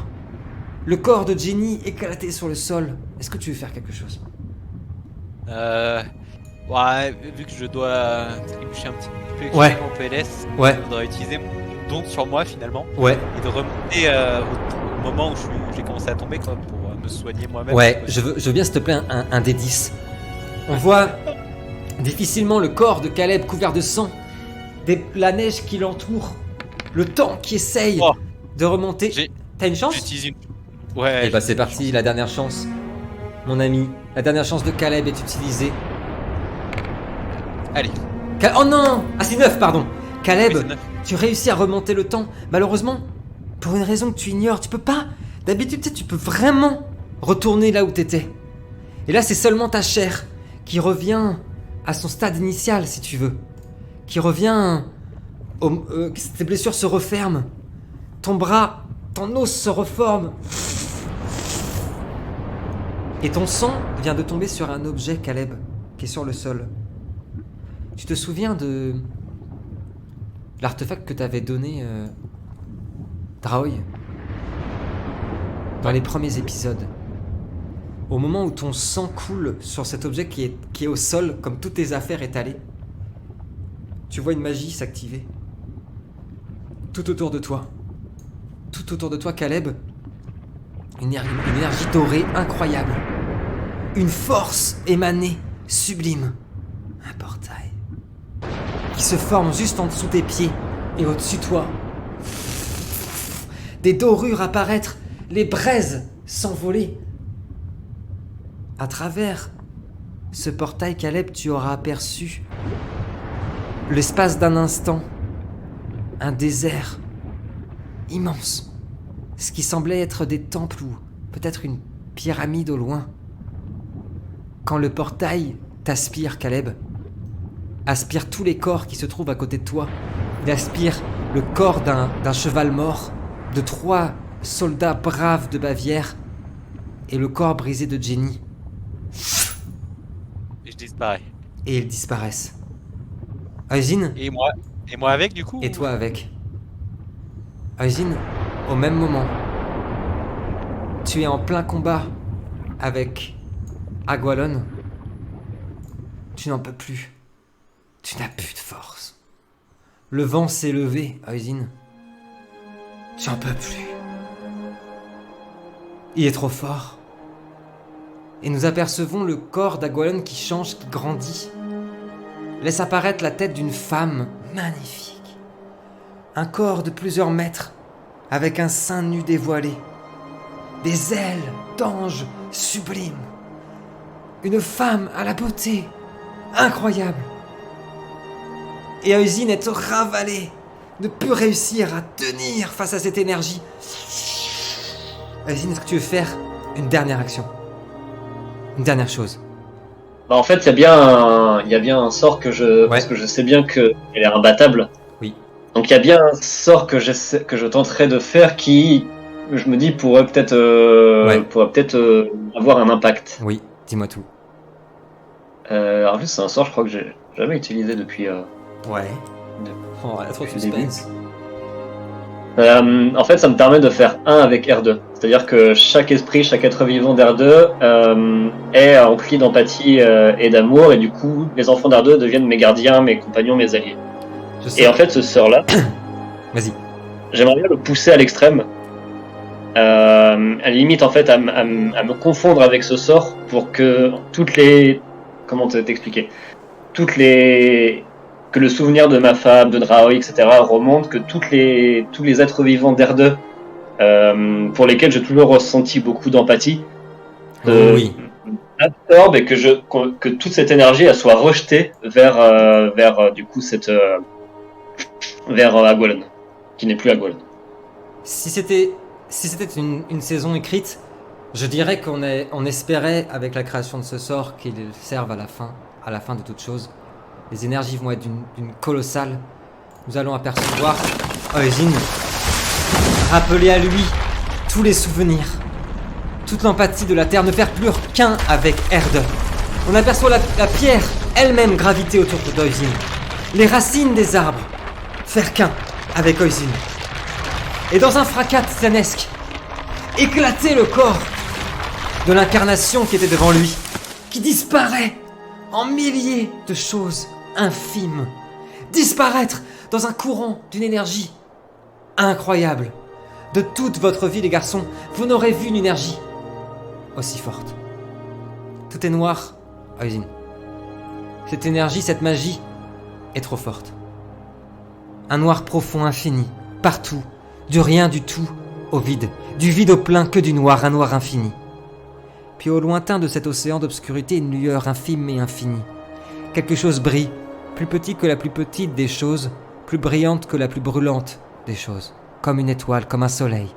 Le corps de Jenny éclaté sur le sol. Est-ce que tu veux faire quelque chose?
Ouais, vu que je dois trébucher un petit peu en PLS, je voudrais utiliser mon don sur moi finalement.
Ouais.
Et de remonter au moment où j'ai commencé à tomber quoi, pour me soigner moi-même.
Ouais, je veux bien s'il te plaît un des 10. On voit difficilement le corps de Caleb couvert de sang, la neige qui l'entoure, le temps qui essaye de remonter. T'as une chance?
J'utilise une... Ouais.
Et bah c'est parti, la dernière chance. Mon ami, la dernière chance de Caleb est utilisée.
Allez.
Oh non! Ah c'est 9, pardon. Caleb, oui, tu réussis à remonter le temps. Malheureusement, pour une raison que tu ignores, tu peux pas. D'habitude, tu peux vraiment retourner là où t'étais. Et là, c'est seulement ta chair qui revient à son stade initial, si tu veux. Qui revient... tes blessures se referment. Ton bras, ton os se reforme. Et ton sang vient de tomber sur un objet, Caleb, qui est sur le sol. Tu te souviens de l'artefact que t'avais donné Draoy dans les premiers épisodes. Au moment où ton sang coule sur cet objet qui est au sol, comme toutes tes affaires étalées, tu vois une magie s'activer. Tout autour de toi. Tout autour de toi, Caleb, une énergie dorée incroyable. Une force émanée, sublime. Un portail qui se forme juste en dessous tes pieds et au-dessus de toi. Des dorures apparaître, les braises s'envoler. À travers ce portail, Caleb, tu auras aperçu l'espace d'un instant, un désert immense, ce qui semblait être des temples ou peut-être une pyramide au loin. Quand le portail t'aspire, Caleb, aspire tous les corps qui se trouvent à côté de toi. Il aspire le corps d'un cheval mort, de 3 soldats braves de Bavière et le corps brisé de Jenny.
Et je disparais.
Et ils disparaissent. Eugene?
Et moi avec du coup?
Et toi avec. Eugene, au même moment, tu es en plein combat avec Agualon. Tu n'en peux plus. Tu n'as plus de force. Le vent s'est levé, Eugene. Tu n'en peux plus. Il est trop fort. Et nous apercevons le corps d'Agualon qui change, qui grandit. Laisse apparaître la tête d'une femme magnifique. Un corps de plusieurs mètres, avec un sein nu dévoilé. Des ailes d'ange sublime. Une femme à la beauté incroyable. Et Eugene est ravalé, ne peut réussir à tenir face à cette énergie. Eugene, est-ce que tu veux faire une dernière action? Une dernière chose?
Bah en fait, il y a bien un sort que parce que je sais bien qu'elle est imbattable.
Oui.
Donc il y a bien un sort que je tenterai de faire qui, je me dis, pourrait peut-être avoir un impact.
Oui, dis-moi tout.
Alors juste c'est un sort, je crois que j'ai jamais utilisé depuis.
Ouais. Oh, trop de suspense.
En fait, ça me permet de faire 1 avec R2. C'est-à-dire que chaque esprit, chaque être vivant d'R2 est rempli d'empathie et d'amour, et du coup, les enfants d'R2 deviennent mes gardiens, mes compagnons, mes alliés. Et en fait, ce sort-là,
vas-y.
J'aimerais bien le pousser à l'extrême. À la limite, en fait, à me confondre avec ce sort pour que toutes les... Comment t'expliquer ? Que le souvenir de ma femme, de Draoi, etc. remonte, que tous les êtres vivants d'R2, pour lesquels j'ai toujours ressenti beaucoup d'empathie, absorbe et que toute cette énergie elle soit rejetée vers Agualon, qui n'est plus Agualon.
Si c'était une saison écrite, je dirais qu'on espérait avec la création de ce sort qu'il serve à la fin de toute chose. Les énergies vont être d'une colossale. Nous allons apercevoir Oisin rappeler à lui tous les souvenirs, toute l'empathie de la Terre, ne faire plus qu'un avec Erde. On aperçoit la pierre elle-même graviter autour d'Oisin, les racines des arbres faire qu'un avec Oisin. Et dans un fracas titanesque, éclater le corps de l'incarnation qui était devant lui, qui disparaît en milliers de choses infimes, disparaître dans un courant d'une énergie incroyable. De toute votre vie, les garçons, vous n'aurez vu une énergie aussi forte. Tout est noir, Oisin. Cette énergie, cette magie est trop forte. Un noir profond, infini, partout, du rien du tout au vide, du vide au plein que du noir, un noir infini. Puis au lointain de cet océan d'obscurité, une lueur infime et infinie. Quelque chose brille, plus petit que la plus petite des choses, plus brillante que la plus brûlante des choses, comme une étoile, comme un soleil.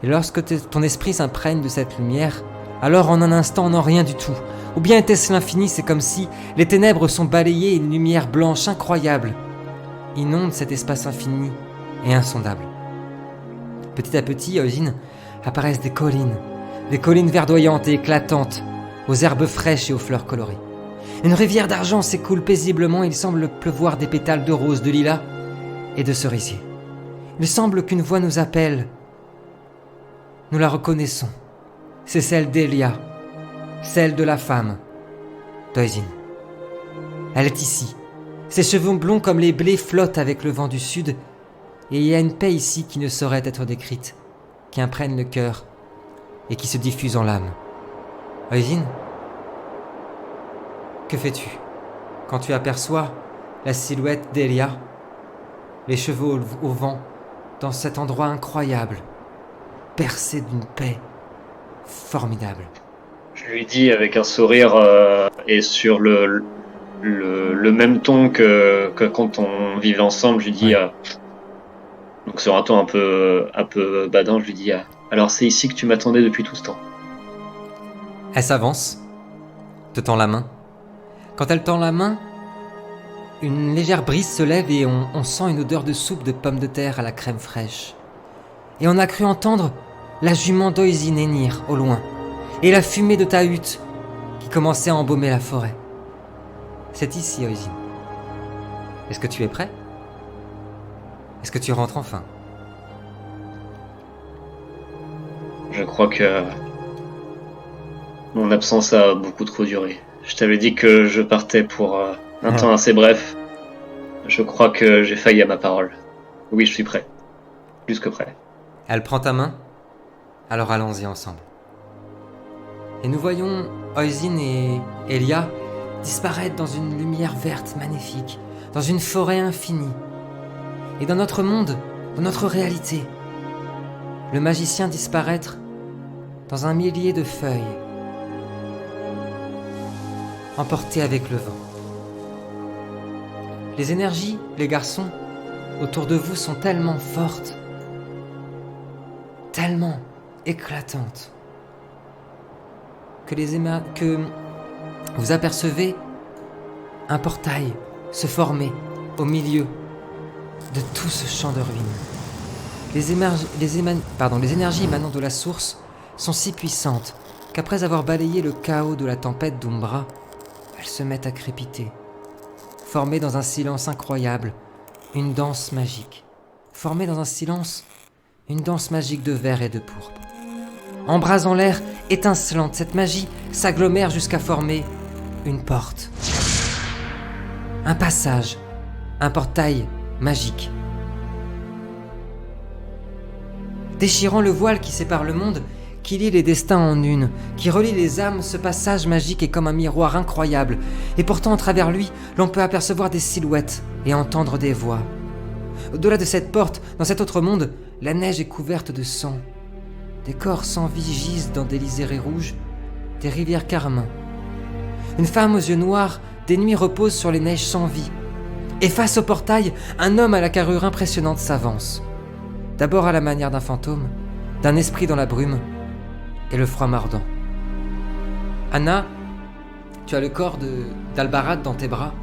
Et lorsque ton esprit s'imprègne de cette lumière, alors en un instant, non rien du tout. Ou bien était-ce l'infini, c'est comme si les ténèbres sont balayées et une lumière blanche incroyable inonde cet espace infini et insondable. Petit à petit, Oisin, apparaissent des collines verdoyantes et éclatantes, aux herbes fraîches et aux fleurs colorées. Une rivière d'argent s'écoule paisiblement et il semble pleuvoir des pétales de rose, de lilas et de cerisier. Il semble qu'une voix nous appelle. Nous la reconnaissons. C'est celle d'Elia, celle de la femme d'Oisin. Elle est ici. Ses cheveux blonds comme les blés flottent avec le vent du sud, et il y a une paix ici qui ne saurait être décrite, qui imprègne le cœur et qui se diffuse en l'âme. Oisin, que fais-tu quand tu aperçois la silhouette d'Elia, les cheveux au vent, dans cet endroit incroyable, percé d'une paix formidable?
Je lui dis avec un sourire et sur le même ton que quand on vivait ensemble, je lui dis, donc sur un ton un peu badin, je lui dis, alors c'est ici que tu m'attendais depuis tout ce temps.
Elle s'avance, te tend la main. Quand elle tend la main, une légère brise se lève et on sent une odeur de soupe de pommes de terre à la crème fraîche. Et on a cru entendre la jument d'Oisin hennir au loin, et la fumée de ta hutte qui commençait à embaumer la forêt. C'est ici, Oisin. Est-ce que tu es prêt? Est-ce que tu rentres enfin?
Je crois que mon absence a beaucoup trop duré. Je t'avais dit que je partais pour un temps assez bref. Je crois que j'ai failli à ma parole. Oui, je suis prêt. Plus que prêt.
Elle prend ta main. Alors allons-y ensemble. Et nous voyons Oisin et Elia disparaître dans une lumière verte magnifique, dans une forêt infinie. Et dans notre monde, dans notre réalité, le magicien disparaître dans un millier de feuilles, emportées avec le vent. Les énergies, les garçons, autour de vous sont tellement fortes, tellement éclatantes, que vous apercevez un portail se former au milieu de tout ce champ de ruines. Les énergies émanant de la source sont si puissantes qu'après avoir balayé le chaos de la tempête d'Umbra, elles se mettent à crépiter, formées dans un silence incroyable, une danse magique. Formée dans un silence, une danse magique de verre et de pourpre. Embrasant l'air, étincelante, cette magie s'agglomère jusqu'à former une porte. Un passage, un portail magique. Déchirant le voile qui sépare le monde, qui lie les destins en une, qui relie les âmes, ce passage magique est comme un miroir incroyable, et pourtant, à travers lui, l'on peut apercevoir des silhouettes et entendre des voix. Au-delà de cette porte, dans cet autre monde, la neige est couverte de sang. Des corps sans vie gisent dans des liserés rouges, des rivières carmin. Une femme aux yeux noirs, des nuits reposent sur les neiges sans vie. Et face au portail, un homme à la carrure impressionnante s'avance. D'abord à la manière d'un fantôme, d'un esprit dans la brume, et le froid mordant. Anna, tu as le corps d'Albarad dans tes bras.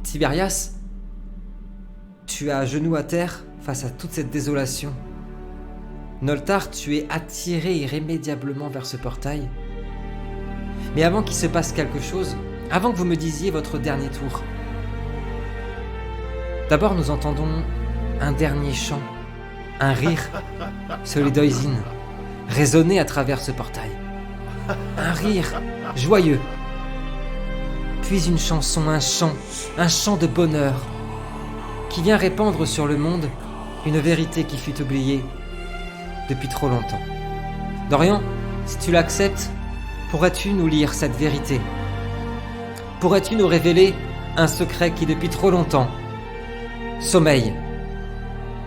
Tiberias, tu es à genoux à terre face à toute cette désolation. Noltar, tu es attiré irrémédiablement vers ce portail. Mais avant qu'il se passe quelque chose, avant que vous me disiez votre dernier tour, d'abord nous entendons un dernier chant, un rire, celui d'Oisin, résonner à travers ce portail. Un rire joyeux. Puis une chanson, un chant de bonheur, qui vient répandre sur le monde une vérité qui fut oubliée depuis trop longtemps. Dorian, si tu l'acceptes, pourrais-tu nous lire cette vérité? Pourrais-tu nous révéler un secret qui depuis trop longtemps sommeille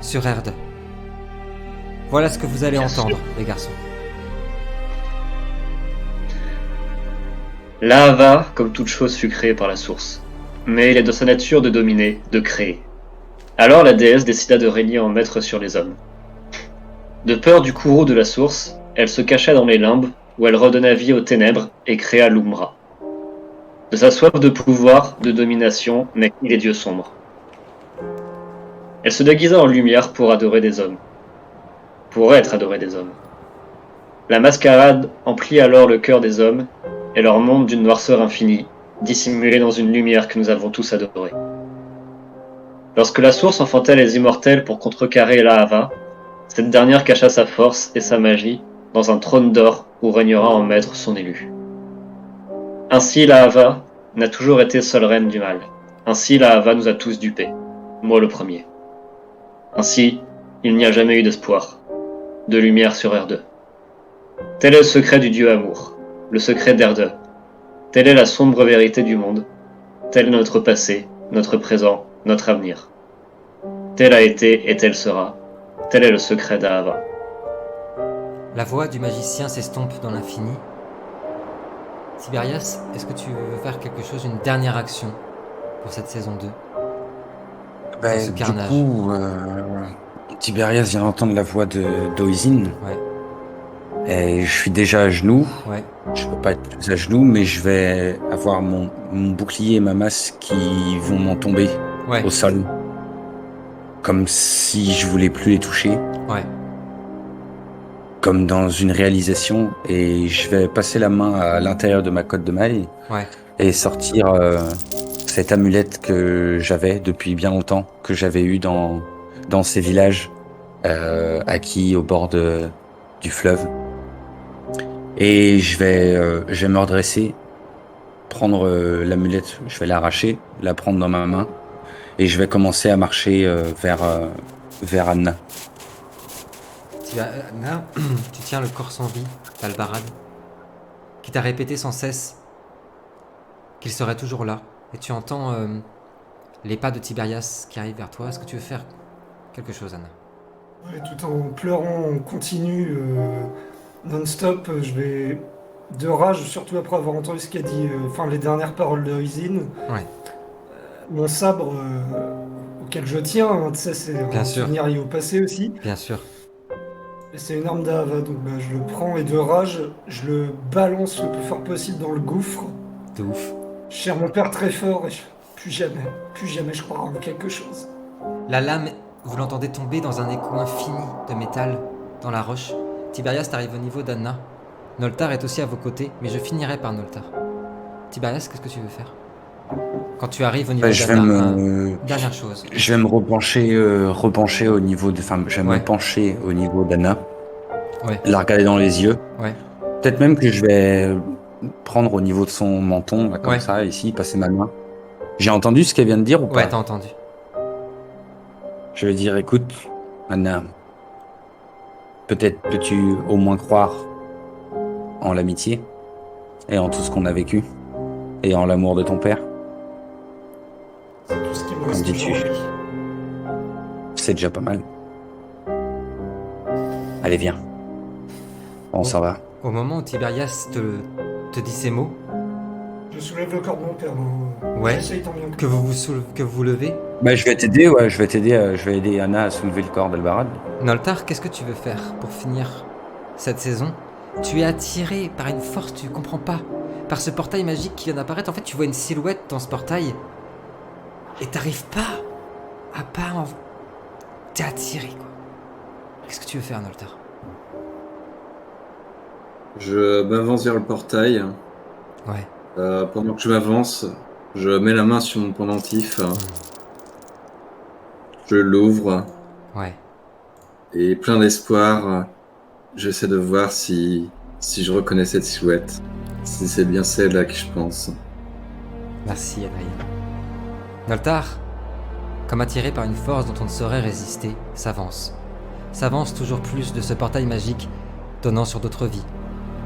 sur Erde? Voilà ce que vous allez entendre, les garçons.
L'Ahava, comme toute chose, fut créée par la source. Mais il est de sa nature de dominer, de créer. Alors la déesse décida de régner en maître sur les hommes. De peur du courroux de la source, elle se cacha dans les limbes, où elle redonna vie aux ténèbres et créa l'Umbra. De sa soif de pouvoir, de domination, naquit les dieux sombres. Elle se déguisa en lumière pour adorer des hommes. Pour être adorée des hommes. La mascarade emplit alors le cœur des hommes et leur monde d'une noirceur infinie, dissimulée dans une lumière que nous avons tous adorée. Lorsque la source enfanta les immortels pour contrecarrer l'Ahava, cette dernière cacha sa force et sa magie dans un trône d'or où régnera en maître son élu. Ainsi l'Ahava n'a toujours été seule reine du mal. Ainsi l'Ahava nous a tous dupés, moi le premier. Ainsi, il n'y a jamais eu d'espoir, de lumière sur Erde. Tel est le secret du dieu amour, le secret d'Erde. Telle est la sombre vérité du monde, tel est notre passé, notre présent, notre avenir. Tel a été et tel sera, tel est le secret d'Ahava.
La voix du magicien s'estompe dans l'infini. Tiberias, est-ce que tu veux faire quelque chose, une dernière action pour cette saison 2? Ce carnage.
Du coup, Tiberias vient d'entendre la voix d'Oisin.
Ouais.
Et je suis déjà à genoux.
Ouais.
Je peux pas être plus à genoux, mais je vais avoir mon bouclier et ma masse qui vont m'en tomber au sol. Comme si je voulais plus les toucher.
Ouais.
Comme dans une réalisation. Et je vais passer la main à l'intérieur de ma cotte de maille.
Ouais.
Et sortir cette amulette que j'avais depuis bien longtemps, que j'avais eue dans ces villages acquis au bord du fleuve. Et je vais me redresser, prendre l'amulette, je vais l'arracher, la prendre dans ma main, et je vais commencer à marcher vers Anna.
Anna, tu tiens le corps sans vie d'Albarad, qui t'a répété sans cesse qu'il serait toujours là, et tu entends les pas de Tiberias qui arrivent vers toi. Est-ce que tu veux faire quelque chose, Anna?
Ouais, tout en pleurant en continu, non-stop, je vais de rage, surtout après avoir entendu ce qu'a dit, les dernières paroles de Oisin.
Ouais.
Mon sabre, auquel je tiens, tu sais, c'est un souvenir lié au passé aussi.
Bien sûr.
Et c'est une arme d'Ahava, donc je le prends et de rage, je le balance le plus fort possible dans le gouffre.
De ouf.
Je serre mon père très fort et plus jamais je croirai en quelque chose.
La lame, vous l'entendez tomber dans un écho infini de métal dans la roche. Tiberias t'arrive au niveau d'Anna. Noltar est aussi à vos côtés, mais je finirai par Noltar. Tiberias, qu'est-ce que tu veux faire quand tu arrives au niveau d'Anna? Dernière chose.
Je vais me repencher au niveau de... Enfin, je vais me pencher au niveau d'Anna.
Ouais.
La regarder dans les yeux.
Ouais.
Peut-être même que je vais prendre au niveau de son menton, là, comme ça, ici, passer ma main. J'ai entendu ce qu'elle vient de dire ou pas?
Ouais, t'as entendu.
Je vais dire, écoute, Anna, peut-être peux-tu au moins croire en l'amitié et en tout ce qu'on a vécu et en l'amour de ton père.
C'est tout ce qui me reste aujourd'hui.
C'est déjà pas mal. Allez, viens. On s'en va.
Au moment où Tiberias te dit ces mots,
je soulève le corps de mon père. J'essaye tant bien
que vous levez.
Je vais t'aider, je vais aider Anna à soulever le corps d'Albarad.
Noltar, qu'est-ce que tu veux faire pour finir cette saison? Tu es attiré par une force, tu comprends pas. Par ce portail magique qui vient d'apparaître, en fait, tu vois une silhouette dans ce portail. Et t'arrives pas à part. T'es attiré, quoi. Qu'est-ce que tu veux faire, Noltar?
Je m'avance vers le portail.
Ouais.
Pendant que je m'avance, je mets la main sur mon pendentif. Je l'ouvre.
Ouais.
Et plein d'espoir, j'essaie de voir si je reconnais cette silhouette. Si c'est bien celle-là que je pense.
Merci, Adrien. Noltar, comme attiré par une force dont on ne saurait résister, s'avance toujours plus de ce portail magique, donnant sur d'autres vies,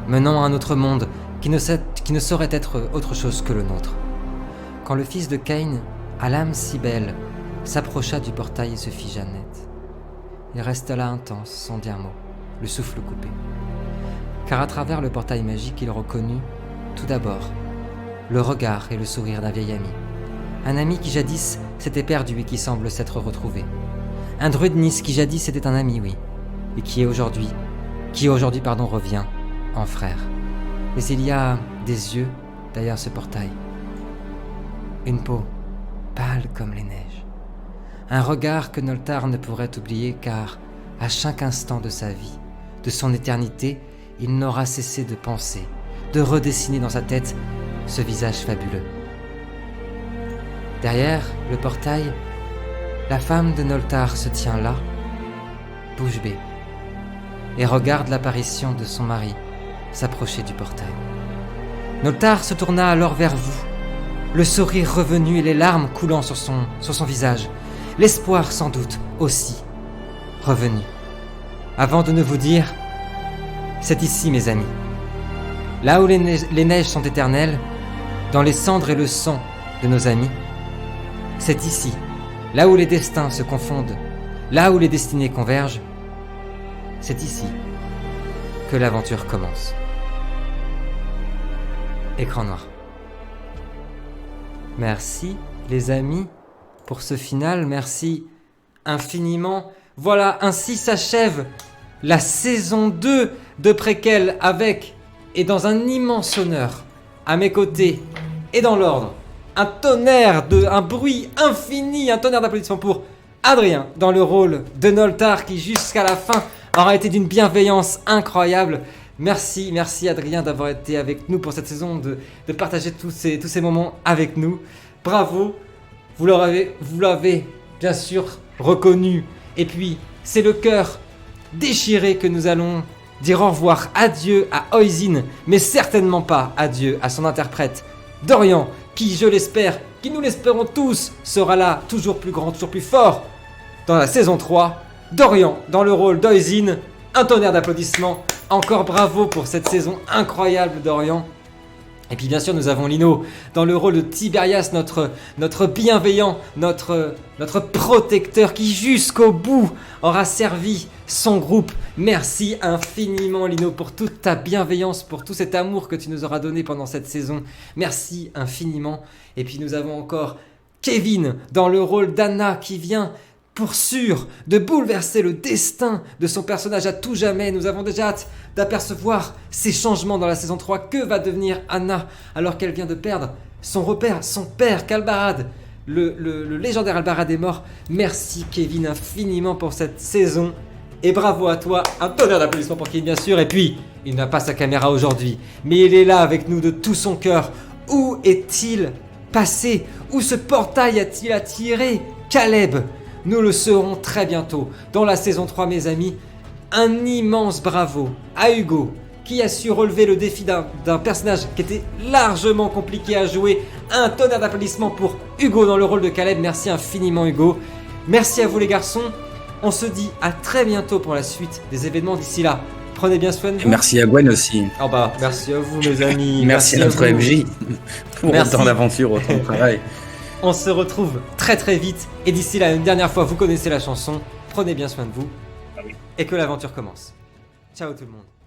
menant à un autre monde qui ne saurait être autre chose que le nôtre. Quand le fils de Cain, à l'âme si belle, s'approcha du portail et se figea net. Il resta là intense, sans dire mot, le souffle coupé. Car à travers le portail magique, il reconnut, tout d'abord, le regard et le sourire d'un vieil ami. Un ami qui jadis s'était perdu et qui semble s'être retrouvé. Un druide Nis qui jadis était un ami, oui, et qui aujourd'hui revient en frère. Mais il y a des yeux derrière ce portail. Une peau pâle comme les neiges. Un regard que Noltar ne pourrait oublier car, à chaque instant de sa vie, de son éternité, il n'aura cessé de penser, de redessiner dans sa tête ce visage fabuleux. Derrière le portail, la femme de Noltar se tient là, bouche bée, et regarde l'apparition de son mari s'approcher du portail. Noltar se tourna alors vers vous, le sourire revenu et les larmes coulant sur son visage, l'espoir sans doute aussi revenu, avant de ne vous dire « C'est ici, mes amis, là où les neiges sont éternelles, dans les cendres et le sang de nos amis, c'est ici, là où les destins se confondent, là où les destinées convergent, c'est ici que l'aventure commence. » Écran noir. Merci les amis pour ce final, merci infiniment. Voilà, ainsi s'achève la saison 2 de Préquel avec, et dans un immense honneur, à mes côtés, et dans l'ordre, un bruit infini, un tonnerre d'applaudissements pour Adrien, dans le rôle de Noltar, qui jusqu'à la fin aura été d'une bienveillance incroyable. Merci Adrien d'avoir été avec nous pour cette saison, de partager tous ces moments avec nous. Bravo, vous l'avez bien sûr reconnu. Et puis, c'est le cœur déchiré que nous allons dire au revoir, adieu à Oisin, mais certainement pas adieu à son interprète, Dorian, qui, je l'espère, qui nous l'espérons tous, sera là, toujours plus grand, toujours plus fort, dans la saison 3. Dorian, dans le rôle d'Oisin, un tonnerre d'applaudissements. Encore bravo pour cette saison incroyable, Dorian. Et puis bien sûr, nous avons Lino dans le rôle de Tiberias, notre bienveillant, notre protecteur qui jusqu'au bout aura servi son groupe. Merci infiniment Lino pour toute ta bienveillance, pour tout cet amour que tu nous auras donné pendant cette saison. Merci infiniment. Et puis nous avons encore Kevin dans le rôle d'Anna qui vient pour sûr de bouleverser le destin de son personnage à tout jamais. Nous avons déjà hâte d'apercevoir ces changements dans la saison 3. Que va devenir Anna alors qu'elle vient de perdre son repère, son père qu'Albarad, le légendaire Albarad est mort. Merci Kevin infiniment pour cette saison. Et bravo à toi, un tonnerre d'applaudissements pour Kevin bien sûr. Et puis, il n'a pas sa caméra aujourd'hui, mais il est là avec nous de tout son cœur. Où est-il passé? Où ce portail a-t-il attiré Caleb? Nous le saurons très bientôt. Dans la saison 3, mes amis, un immense bravo à Hugo, qui a su relever le défi d'un personnage qui était largement compliqué à jouer. Un tonnerre d'applaudissements pour Hugo dans le rôle de Caleb. Merci infiniment, Hugo. Merci à vous, les garçons. On se dit à très bientôt pour la suite des événements. D'ici là, prenez bien soin de vous.
Et merci à Gwen aussi.
Oh bah, merci à vous, mes amis.
Merci à notre MJ pour autant d'aventure, autant de travail.
On se retrouve très très vite. Et d'ici là, une dernière fois, vous connaissez la chanson. Prenez bien soin de vous. Et que l'aventure commence. Ciao tout le monde.